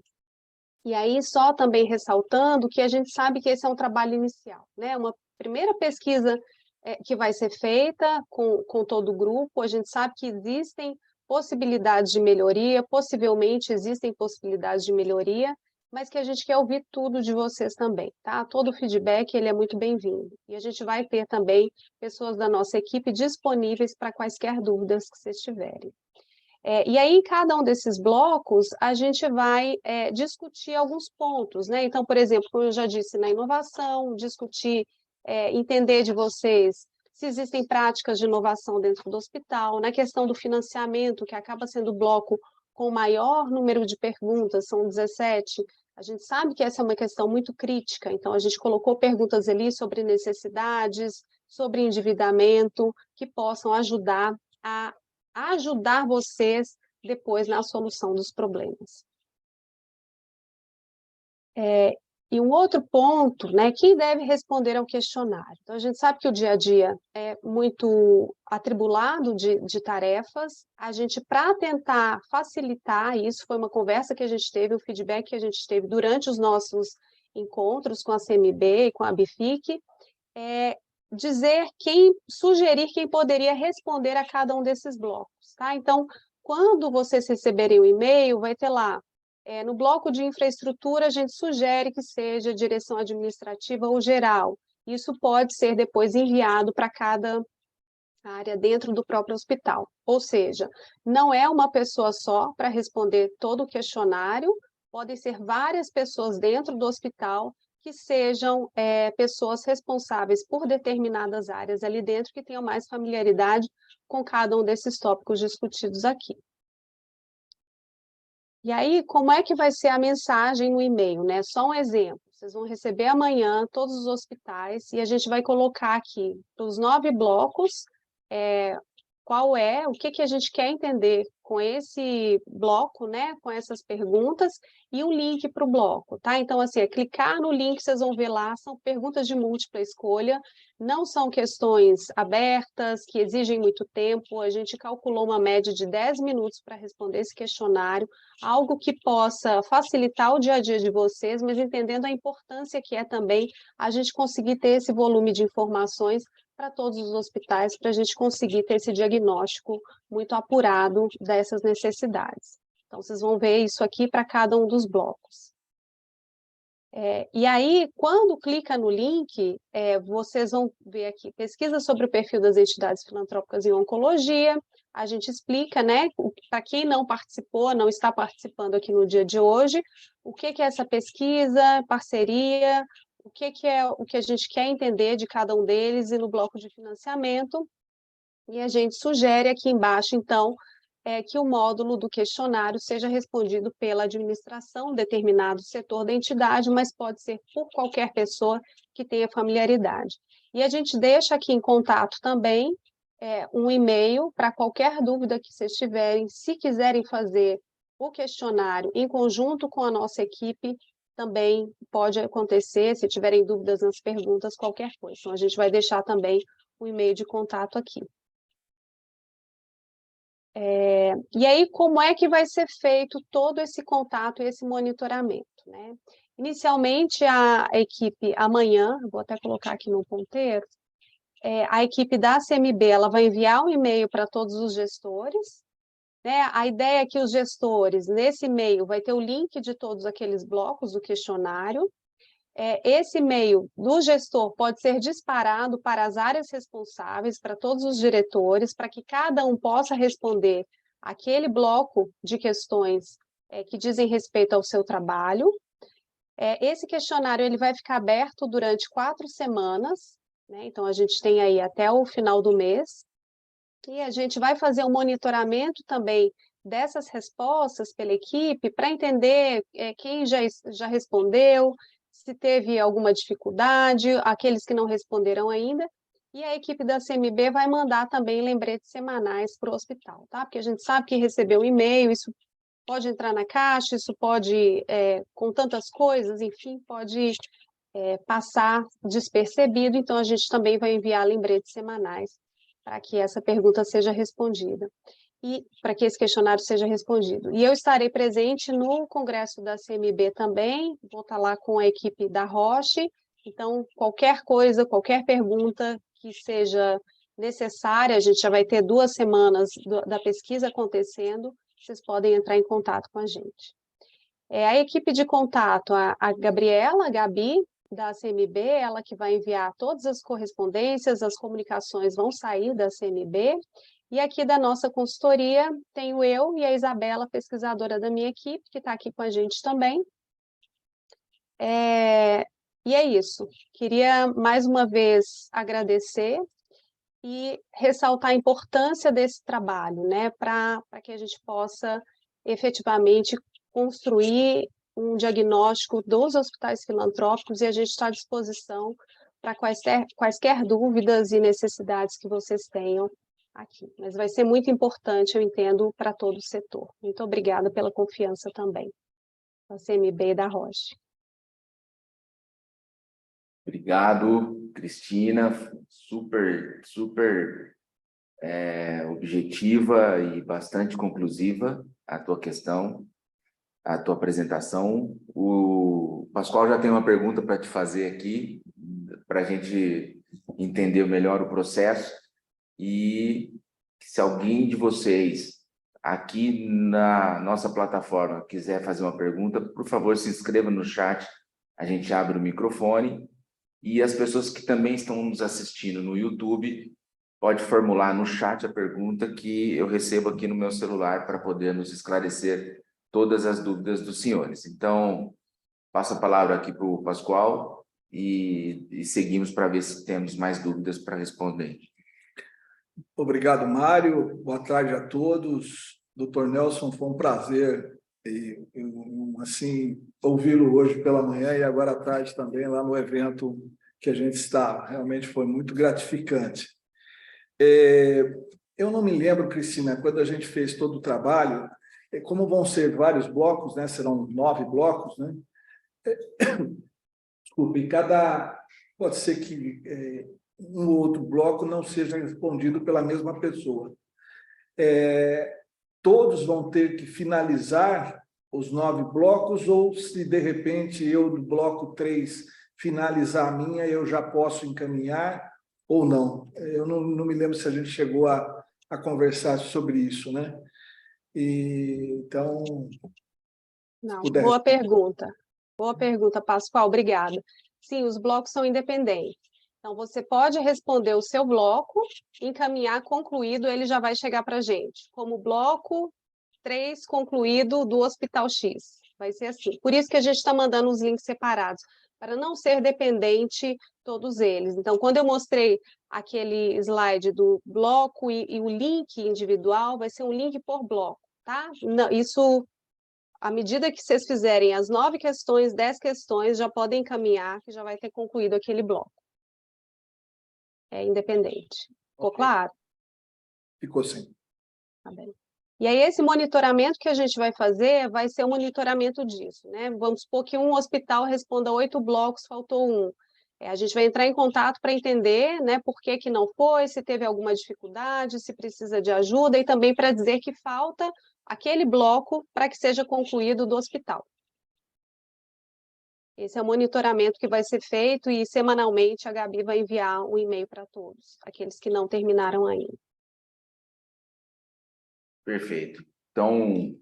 E aí, só também ressaltando que a gente sabe que esse é um trabalho inicial, né? Uma primeira pesquisa que vai ser feita com todo o grupo. A gente sabe que existem possibilidades de melhoria, possivelmente existem possibilidades de melhoria, mas que a gente quer ouvir tudo de vocês também, tá? Todo o feedback, ele é muito bem-vindo. E a gente vai ter também pessoas da nossa equipe disponíveis para quaisquer dúvidas que vocês tiverem. E aí, em cada um desses blocos, a gente vai discutir alguns pontos, né? Então, por exemplo, como eu já disse, na inovação, discutir, entender de vocês se existem práticas de inovação dentro do hospital, na questão do financiamento, que acaba sendo o bloco com o maior número de perguntas, são 17, a gente sabe que essa é uma questão muito crítica, então a gente colocou perguntas ali sobre necessidades, sobre endividamento, que possam ajudar a ajudar vocês depois na solução dos problemas. E um outro ponto, né, quem deve responder ao questionário? Então, a gente sabe que o dia a dia é muito atribulado de tarefas. A gente, para tentar facilitar isso, foi uma conversa que a gente teve, um feedback que a gente teve durante os nossos encontros com a CMB e com a BFIC, sugerir quem poderia responder a cada um desses blocos, tá? Então, quando vocês receberem o e-mail, vai ter lá, no bloco de infraestrutura, a gente sugere que seja direção administrativa ou geral. Isso pode ser depois enviado para cada área dentro do próprio hospital. Ou seja, não é uma pessoa só para responder todo o questionário, podem ser várias pessoas dentro do hospital que sejam pessoas responsáveis por determinadas áreas ali dentro, que tenham mais familiaridade com cada um desses tópicos discutidos aqui. E aí, como é que vai ser a mensagem no e-mail, né? Só um exemplo. Vocês vão receber amanhã todos os hospitais e a gente vai colocar aqui os 9 blocos, o que a gente quer entender com esse bloco, né? Com essas perguntas e o link para o bloco, tá? Então, assim, clicar no link, vocês vão ver lá, são perguntas de múltipla escolha, não são questões abertas, que exigem muito tempo, a gente calculou uma média de 10 minutos para responder esse questionário, algo que possa facilitar o dia a dia de vocês, mas entendendo a importância que é também a gente conseguir ter esse volume de informações para todos os hospitais, para a gente conseguir ter esse diagnóstico muito apurado dessas necessidades. Então, vocês vão ver isso aqui para cada um dos blocos. E aí, quando clica no link, vocês vão ver aqui, pesquisa sobre o perfil das entidades filantrópicas em oncologia, a gente explica, né, para quem não participou, não está participando aqui no dia de hoje, o que é essa pesquisa, parceria, o que é o que a gente quer entender de cada um deles e no bloco de financiamento, e a gente sugere aqui embaixo, então, que o módulo do questionário seja respondido pela administração, determinado setor da entidade, mas pode ser por qualquer pessoa que tenha familiaridade. E a gente deixa aqui em contato também um e-mail para qualquer dúvida que vocês tiverem, se quiserem fazer o questionário em conjunto com a nossa equipe, também pode acontecer, se tiverem dúvidas nas perguntas, qualquer coisa. Então, a gente vai deixar também o e-mail de contato aqui. E aí, como é que vai ser feito todo esse contato e esse monitoramento, né? Inicialmente, a equipe, amanhã, vou até colocar aqui no ponteiro, a equipe da CMB, ela vai enviar um e-mail para todos os gestores, né? A ideia é que os gestores, nesse e-mail, vai ter o link de todos aqueles blocos do questionário. Esse e-mail do gestor pode ser disparado para as áreas responsáveis, para todos os diretores, para que cada um possa responder aquele bloco de questões que dizem respeito ao seu trabalho. Esse questionário ele vai ficar aberto durante 4 semanas, né? Então, a gente tem aí até o final do mês, e a gente vai fazer um monitoramento também dessas respostas pela equipe, para entender quem já respondeu, se teve alguma dificuldade, aqueles que não responderam ainda, e a equipe da CMB vai mandar também lembretes semanais para o hospital, tá? Porque a gente sabe que recebeu um e-mail, isso pode entrar na caixa, isso pode, com tantas coisas, enfim, pode passar despercebido, então a gente também vai enviar lembretes semanais para que essa pergunta seja respondida. E para que esse questionário seja respondido. E eu estarei presente no congresso da CMB também, vou estar lá com a equipe da Roche, então qualquer coisa, qualquer pergunta que seja necessária, a gente já vai ter 2 semanas da pesquisa acontecendo, vocês podem entrar em contato com a gente. A equipe de contato, a Gabriela, a Gabi, da CMB, ela que vai enviar todas as correspondências, as comunicações vão sair da CMB, e aqui da nossa consultoria, tenho eu e a Isabela, pesquisadora da minha equipe, que está aqui com a gente também. E é isso. Queria, mais uma vez, agradecer e ressaltar a importância desse trabalho, né, para que a gente possa, efetivamente, construir um diagnóstico dos hospitais filantrópicos, e a gente está à disposição para quaisquer dúvidas e necessidades que vocês tenham aqui. Mas vai ser muito importante, eu entendo, para todo o setor. Muito obrigada pela confiança também, da CMB e da Roche. Obrigado, Cristina. Super objetiva e bastante conclusiva a tua questão, a tua apresentação. O Pascoal já tem uma pergunta para te fazer aqui, para a gente entender melhor o processo. E se alguém de vocês aqui na nossa plataforma quiser fazer uma pergunta, por favor, se inscreva no chat, a gente abre o microfone. E as pessoas que também estão nos assistindo no YouTube, pode formular no chat a pergunta que eu recebo aqui no meu celular para poder nos esclarecer todas as dúvidas dos senhores. Então, passo a palavra aqui para o Pascoal e seguimos para ver se temos mais dúvidas para responder. Obrigado, Mário. Boa tarde a todos. Dr. Nelson, foi um prazer assim, ouvi-lo hoje pela manhã e agora à tarde também, lá no evento que a gente está. Realmente foi muito gratificante. Eu não me lembro, Cristina, quando a gente fez todo o trabalho, como vão ser vários blocos, né? Serão 9 blocos, né? Desculpe, pode ser que um ou outro bloco não seja respondido pela mesma pessoa. Todos vão ter que finalizar os 9 blocos, ou se, de repente, eu, do bloco 3, finalizar a minha, eu já posso encaminhar ou não. Eu não me lembro se a gente chegou a conversar sobre isso, né? Então... Não, boa pergunta. Boa pergunta, Pascoal, obrigada. Sim, os blocos são independentes. Então, você pode responder o seu bloco, encaminhar concluído, ele já vai chegar para a gente. Como bloco 3 concluído do Hospital X. Vai ser assim. Por isso que a gente está mandando os links separados, para não ser dependente todos eles. Então, quando eu mostrei aquele slide do bloco e o link individual, vai ser um link por bloco, tá? Não, isso... À medida que vocês fizerem as 9 questões, 10 questões, já podem encaminhar, que já vai ter concluído aquele bloco. É independente. Ficou claro? Ficou sim. Tá bem. E aí, esse monitoramento que a gente vai fazer, vai ser o monitoramento disso, né? Vamos supor que um hospital responda 8 blocos, faltou um. A gente vai entrar em contato para entender, né, por que que não foi, se teve alguma dificuldade, se precisa de ajuda, e também para dizer que falta aquele bloco para que seja concluído do hospital. Esse é o monitoramento que vai ser feito e, semanalmente, a Gabi vai enviar um e-mail para todos, aqueles que não terminaram ainda. Perfeito. Então,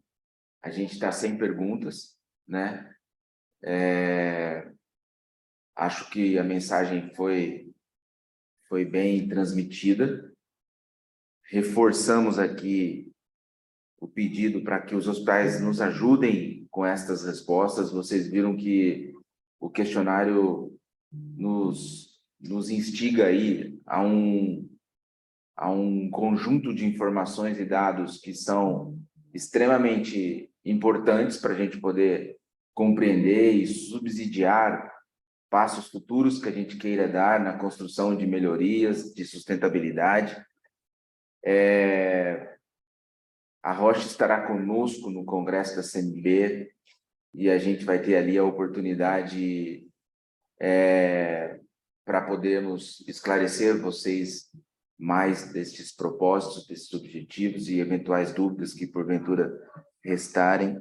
a gente está sem perguntas, né? Acho que a mensagem foi bem transmitida. Reforçamos aqui o pedido para que os hospitais nos ajudem com estas respostas. Vocês viram que o questionário nos instiga aí a um conjunto de informações e dados que são extremamente importantes para a gente poder compreender e subsidiar passos futuros que a gente queira dar na construção de melhorias, de sustentabilidade. A Roche estará conosco no Congresso da CNB e a gente vai ter ali a oportunidade para podermos esclarecer vocês mais destes propósitos, desses objetivos e eventuais dúvidas que, porventura, restarem.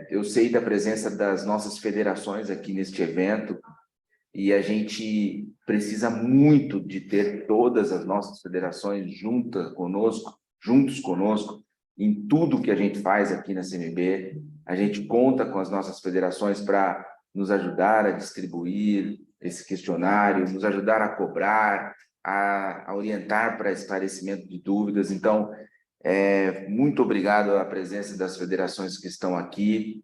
Eu sei da presença das nossas federações aqui neste evento e a gente precisa muito de ter todas as nossas federações juntos conosco, em tudo que a gente faz aqui na CNB. A gente conta com as nossas federações para nos ajudar a distribuir esse questionário, nos ajudar a cobrar, a orientar para esclarecimento de dúvidas. Então, muito obrigado à presença das federações que estão aqui.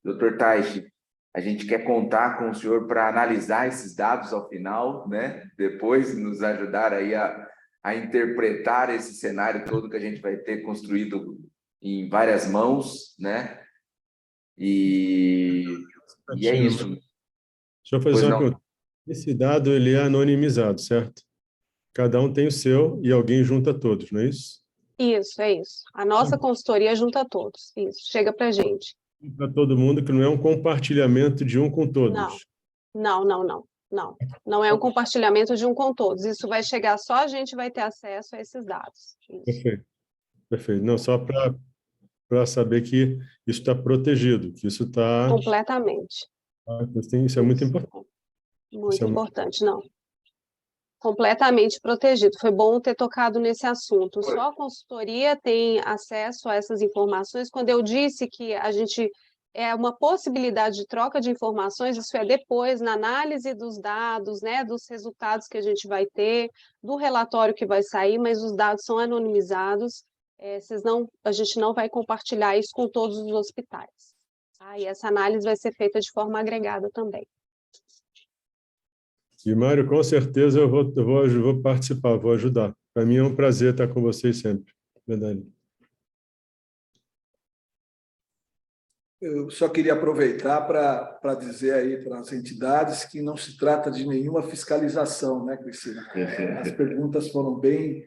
Dr. Taishi, a gente quer contar com o senhor para analisar esses dados ao final, né? Depois nos ajudar aí a interpretar esse cenário todo que a gente vai ter construído em várias mãos, né? E é isso. Deixa eu fazer uma pergunta. Esse dado ele é anonimizado, certo? Cada um tem o seu e alguém junta todos, não é isso? Isso, é isso. A nossa consultoria junta todos. Isso, chega para a gente. Para todo mundo, que não é um compartilhamento de um com todos. Não. Não é um compartilhamento de um com todos. Isso vai chegar, só a gente vai ter acesso a esses dados. Isso. Perfeito. Não, só para saber que isso está protegido, que isso está... Completamente. Isso é muito importante. Muito importante, não. Completamente protegido. Foi bom ter tocado nesse assunto. Só a consultoria tem acesso a essas informações. Quando eu disse que a gente uma possibilidade de troca de informações, isso é depois, na análise dos dados, né, dos resultados que a gente vai ter, do relatório que vai sair, mas os dados são anonimizados. A gente não vai compartilhar isso com todos os hospitais. E essa análise vai ser feita de forma agregada também. E, Mário, com certeza eu vou participar, vou ajudar. Para mim é um prazer estar com vocês sempre. Verdade. Eu só queria aproveitar para dizer aí para as entidades que não se trata de nenhuma fiscalização, né, Cristina? As perguntas foram bem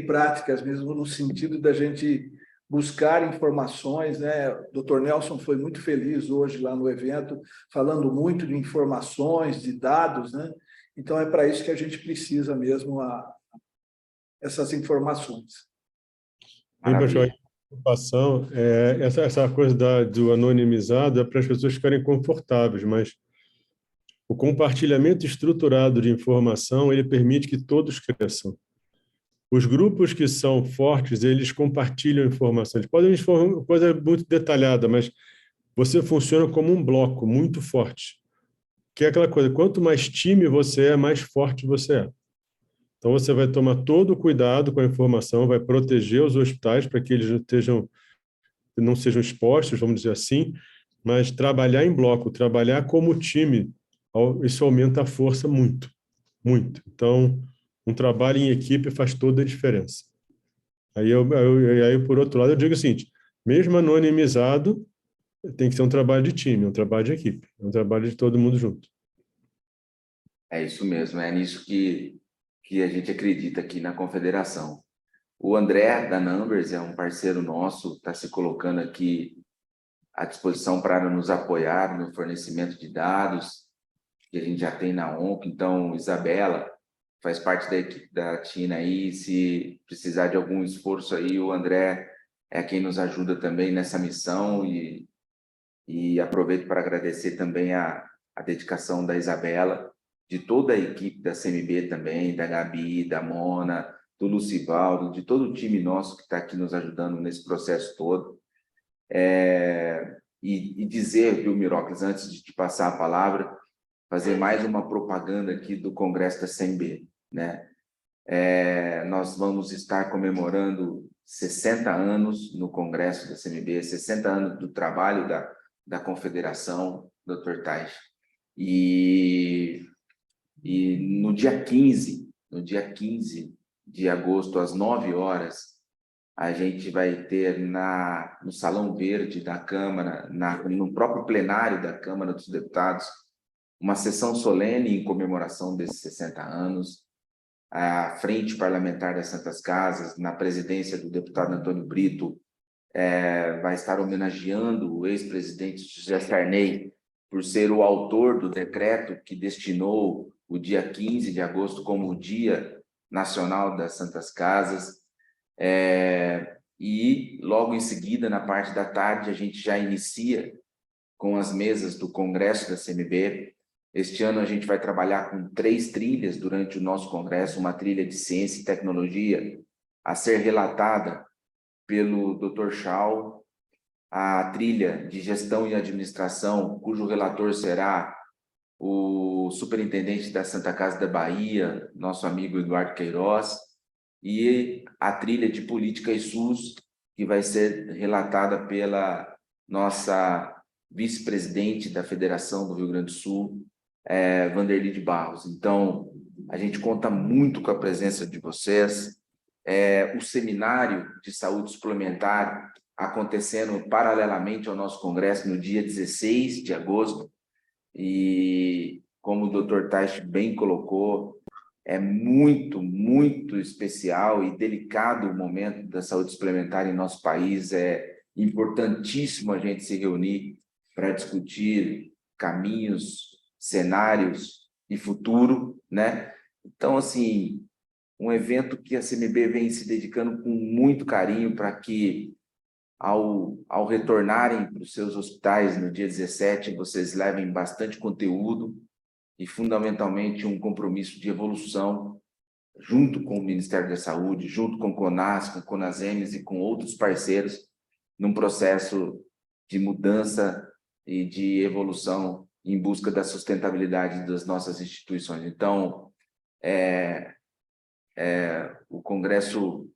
práticas, mesmo no sentido da gente buscar informações, né? O doutor Nelson foi muito feliz hoje lá no evento, falando muito de informações, de dados, né? Então, é para isso que a gente precisa mesmo essas informações. Pessoal, preocupação, essa coisa do anonimizado é para as pessoas ficarem confortáveis, mas o compartilhamento estruturado de informação, ele permite que todos cresçam. Os grupos que são fortes, eles compartilham informação. Eles podem informar uma coisa muito detalhada, mas você funciona como um bloco muito forte. Que é aquela coisa, quanto mais time você é, mais forte você é. Então, você vai tomar todo o cuidado com a informação, vai proteger os hospitais para que eles não sejam expostos, vamos dizer assim, mas trabalhar em bloco, trabalhar como time, isso aumenta a força muito, muito. Então, um trabalho em equipe faz toda a diferença. Aí, por outro lado, eu digo o seguinte, mesmo anonimizado, tem que ser um trabalho de time, um trabalho de equipe, um trabalho de todo mundo junto. É isso mesmo, é nisso que a gente acredita aqui na Confederação. O André, da Numbers, é um parceiro nosso, está se colocando aqui à disposição para nos apoiar no fornecimento de dados, que a gente já tem na ONC. Então, Isabela faz parte da equipe da Tina aí, se precisar de algum esforço aí, o André é quem nos ajuda também nessa missão, e aproveito para agradecer também a dedicação da Isabela, de toda a equipe da CMB também, da Gabi, da Mona, do Lucivaldo, de todo o time nosso que está aqui nos ajudando nesse processo todo. E dizer, viu, Mirócles, antes de te passar a palavra, fazer mais uma propaganda aqui do Congresso da CMB, né? Nós vamos estar comemorando 60 anos no Congresso da CMB, 60 anos do trabalho da Confederação, Dr. Tais. E no dia 15 de agosto, às 9 horas, a gente vai ter no Salão Verde da Câmara, no próprio plenário da Câmara dos Deputados, uma sessão solene em comemoração desses 60 anos. A Frente Parlamentar das Santas Casas, na presidência do deputado Antônio Brito, vai estar homenageando o ex-presidente José Sarney por ser o autor do decreto que destinou o dia 15 de agosto como o Dia Nacional das Santas Casas. E logo em seguida, na parte da tarde, a gente já inicia com as mesas do Congresso da CMB. Este ano a gente vai trabalhar com 3 trilhas durante o nosso congresso, uma trilha de ciência e tecnologia a ser relatada pelo Dr. Shaw, a trilha de gestão e administração, cujo relator será o superintendente da Santa Casa da Bahia, nosso amigo Eduardo Queiroz, e a trilha de política e SUS, que vai ser relatada pela nossa vice-presidente da Federação do Rio Grande do Sul, Vanderly de Barros. Então, a gente conta muito com a presença de vocês. O seminário de saúde suplementar acontecendo paralelamente ao nosso congresso no dia 16 de agosto, e como o Dr. Taish bem colocou, é muito, muito especial e delicado o momento da saúde suplementar em nosso país. É importantíssimo a gente se reunir para discutir caminhos, cenários e futuro, né? Então, assim, um evento que a CMB vem se dedicando com muito carinho para que, ao retornarem para os seus hospitais no dia 17, vocês levem bastante conteúdo e, fundamentalmente, um compromisso de evolução junto com o Ministério da Saúde, junto com o CONAS, com o CONASEMES e com outros parceiros, num processo de mudança e de evolução em busca da sustentabilidade das nossas instituições. Então, o Congresso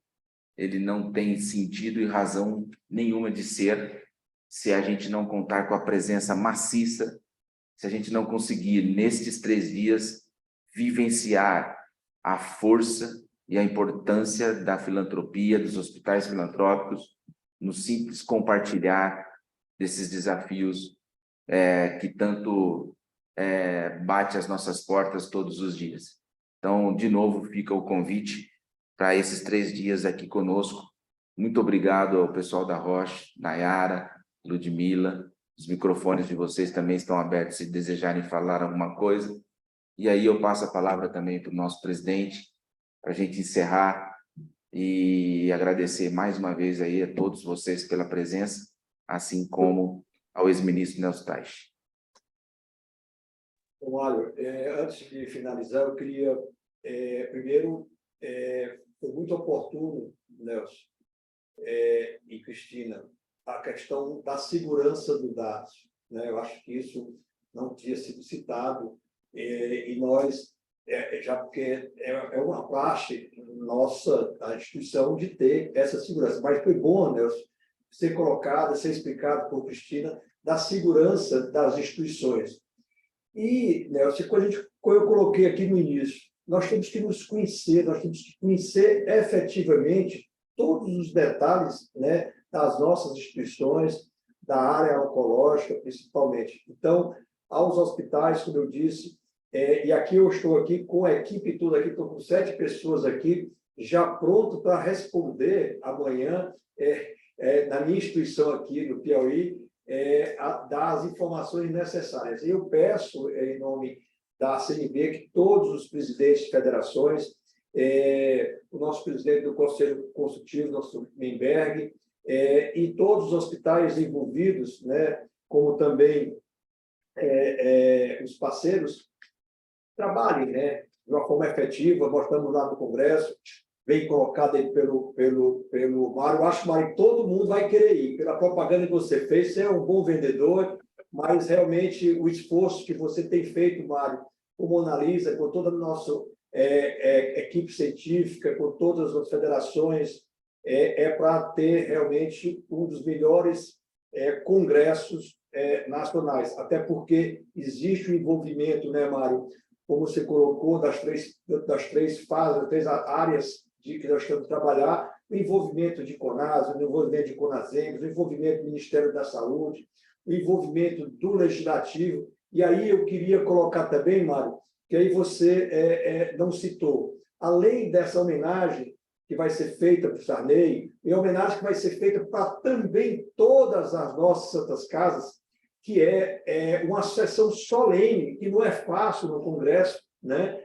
ele não tem sentido e razão nenhuma de ser se a gente não contar com a presença maciça, se a gente não conseguir, nestes 3 dias, vivenciar a força e a importância da filantropia, dos hospitais filantrópicos, no simples compartilhar desses desafios que tanto bate às nossas portas todos os dias. Então, de novo, fica o convite para esses 3 dias aqui conosco. Muito obrigado ao pessoal da Roche, Nayara, Ludmila. Os microfones de vocês também estão abertos se desejarem falar alguma coisa. E aí eu passo a palavra também para o nosso presidente, para a gente encerrar e agradecer mais uma vez aí a todos vocês pela presença, assim como ao ex-ministro Nelson Teich. Mário, antes de finalizar, eu queria, primeiro, foi muito oportuno, Nelson e Cristina, a questão da segurança dos dados, né? Eu acho que isso não tinha sido citado, e nós, já porque é uma parte nossa, da instituição, de ter essa segurança. Mas foi bom, Nelson, ser colocado, ser explicado por Cristina, da segurança das instituições. E, Nelson, quando eu coloquei aqui no início, nós temos que nos conhecer, nós temos que conhecer efetivamente todos os detalhes, né, das nossas instituições, da área oncológica, principalmente. Então, aos hospitais, como eu disse, e aqui eu estou aqui com a equipe toda aqui, estou com 7 pessoas aqui, já pronto para responder amanhã, na minha instituição aqui no Piauí, dar as informações necessárias. Eu peço, em nome da CNB, que todos os presidentes de federações, o nosso presidente do Conselho Consultivo, nosso Menberg, e todos os hospitais envolvidos, né, como também os parceiros, trabalhem, né, de uma forma efetiva. Nós estamos lá no Congresso, bem colocado aí pelo Mário. Eu acho, Mário, que todo mundo vai querer ir. Pela propaganda que você fez, você é um bom vendedor, mas realmente o esforço que você tem feito, Mário, com Mona Lisa, com toda a nossa equipe científica, com todas as federações, para ter realmente um dos melhores congressos nacionais. Até porque existe o envolvimento, né, Mário, como você colocou, das três fases, das 3 áreas que nós temos que trabalhar, o envolvimento de CONAS, o envolvimento de CONASEMS, o envolvimento do Ministério da Saúde, o envolvimento do Legislativo. E aí eu queria colocar também, Mário, que aí você não citou, além dessa homenagem que vai ser feita para o Sarney, e a homenagem que vai ser feita para também todas as nossas santas casas, que é uma sessão solene, que não é fácil no Congresso, né?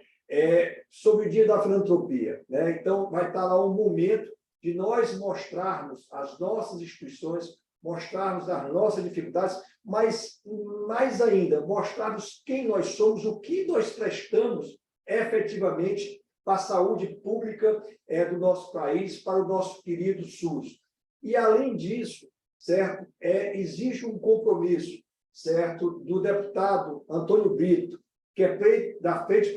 Sobre o Dia da Filantropia, né? Então, vai estar lá um momento de nós mostrarmos as nossas instituições, mostrarmos as nossas dificuldades, mas, mais ainda, mostrarmos quem nós somos, o que nós prestamos efetivamente para a saúde pública do nosso país, para o nosso querido SUS. E, além disso, certo, existe um compromisso, certo, do deputado Antônio Brito, que é presidente da Frente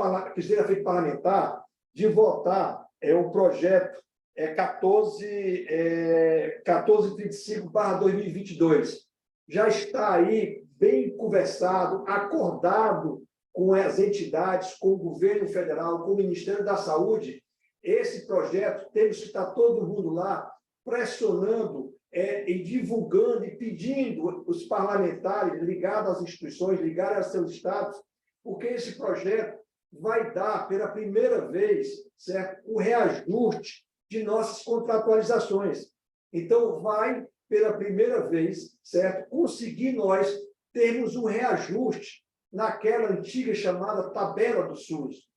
Parlamentar, de votar o projeto 1435/2022. Já está aí bem conversado, acordado com as entidades, com o governo federal, com o Ministério da Saúde. Esse projeto, temos que estar todo mundo lá pressionando e divulgando e pedindo os parlamentares ligados às instituições, ligados aos seus estados, porque esse projeto vai dar, pela primeira vez, certo, o reajuste de nossas contratualizações. Então, vai, pela primeira vez, certo, conseguir nós termos um reajuste naquela antiga chamada tabela do SUS.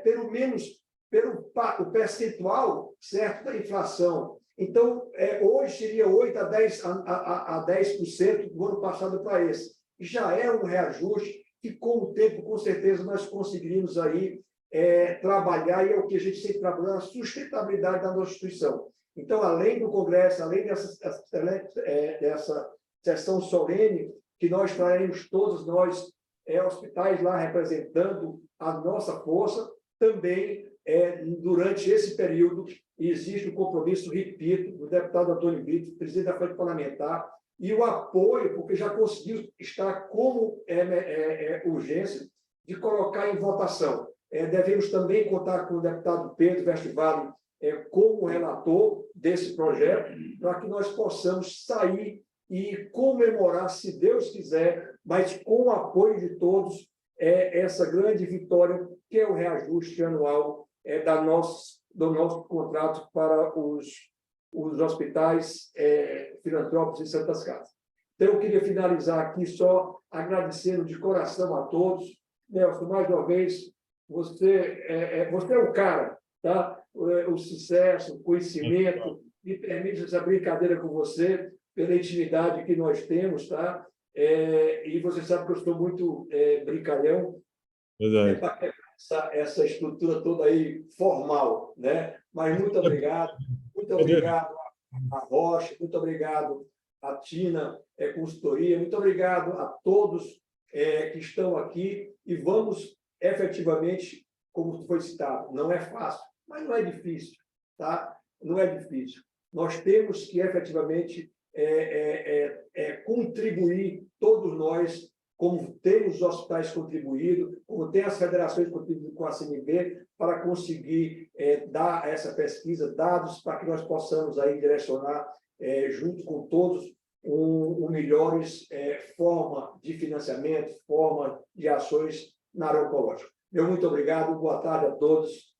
Pelo menos o percentual, certo, da inflação. Então, hoje seria 8% a 10% do ano passado para esse. Já é um reajuste que, com o tempo, com certeza, nós conseguiríamos aí trabalhar, e é o que a gente sempre trabalha, a sustentabilidade da nossa instituição. Então, além do Congresso, além dessa sessão solene, que nós traremos todos nós, hospitais lá representando a nossa força, também, durante esse período, existe o compromisso, repito, do deputado Antônio Brito, presidente da Frente Parlamentar, e o apoio, porque já conseguiu estar como urgência, de colocar em votação. Devemos também contar com o deputado Pedro Westphalen como relator desse projeto, para que nós possamos sair e comemorar, se Deus quiser, mas com o apoio de todos, essa grande vitória, que é o reajuste anual do nosso contrato para os hospitais filantrópicos em Santas Casas. Então, eu queria finalizar aqui só agradecendo de coração a todos. Nelson, mais uma vez, você é o cara, tá? O sucesso, o conhecimento, me permite essa brincadeira com você, pela intimidade que nós temos, tá? E você sabe que eu estou muito brincalhão. Verdade. Para quebrar essa estrutura toda aí formal, né? Mas muito obrigado a Rocha, muito obrigado a Tina Consultoria, muito obrigado a todos que estão aqui e vamos efetivamente, como foi citado, não é fácil, mas não é difícil, tá? Não é difícil. Nós temos que efetivamente contribuir, todos nós, como temos os hospitais contribuído, como tem as federações contribuído com a CNB, para conseguir dar essa pesquisa, dados para que nós possamos aí direcionar, junto com todos, melhores forma de financiamento, forma de ações na área oncológica. Meu muito obrigado, boa tarde a todos.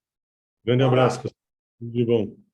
Grande abraço. Tudo de bom.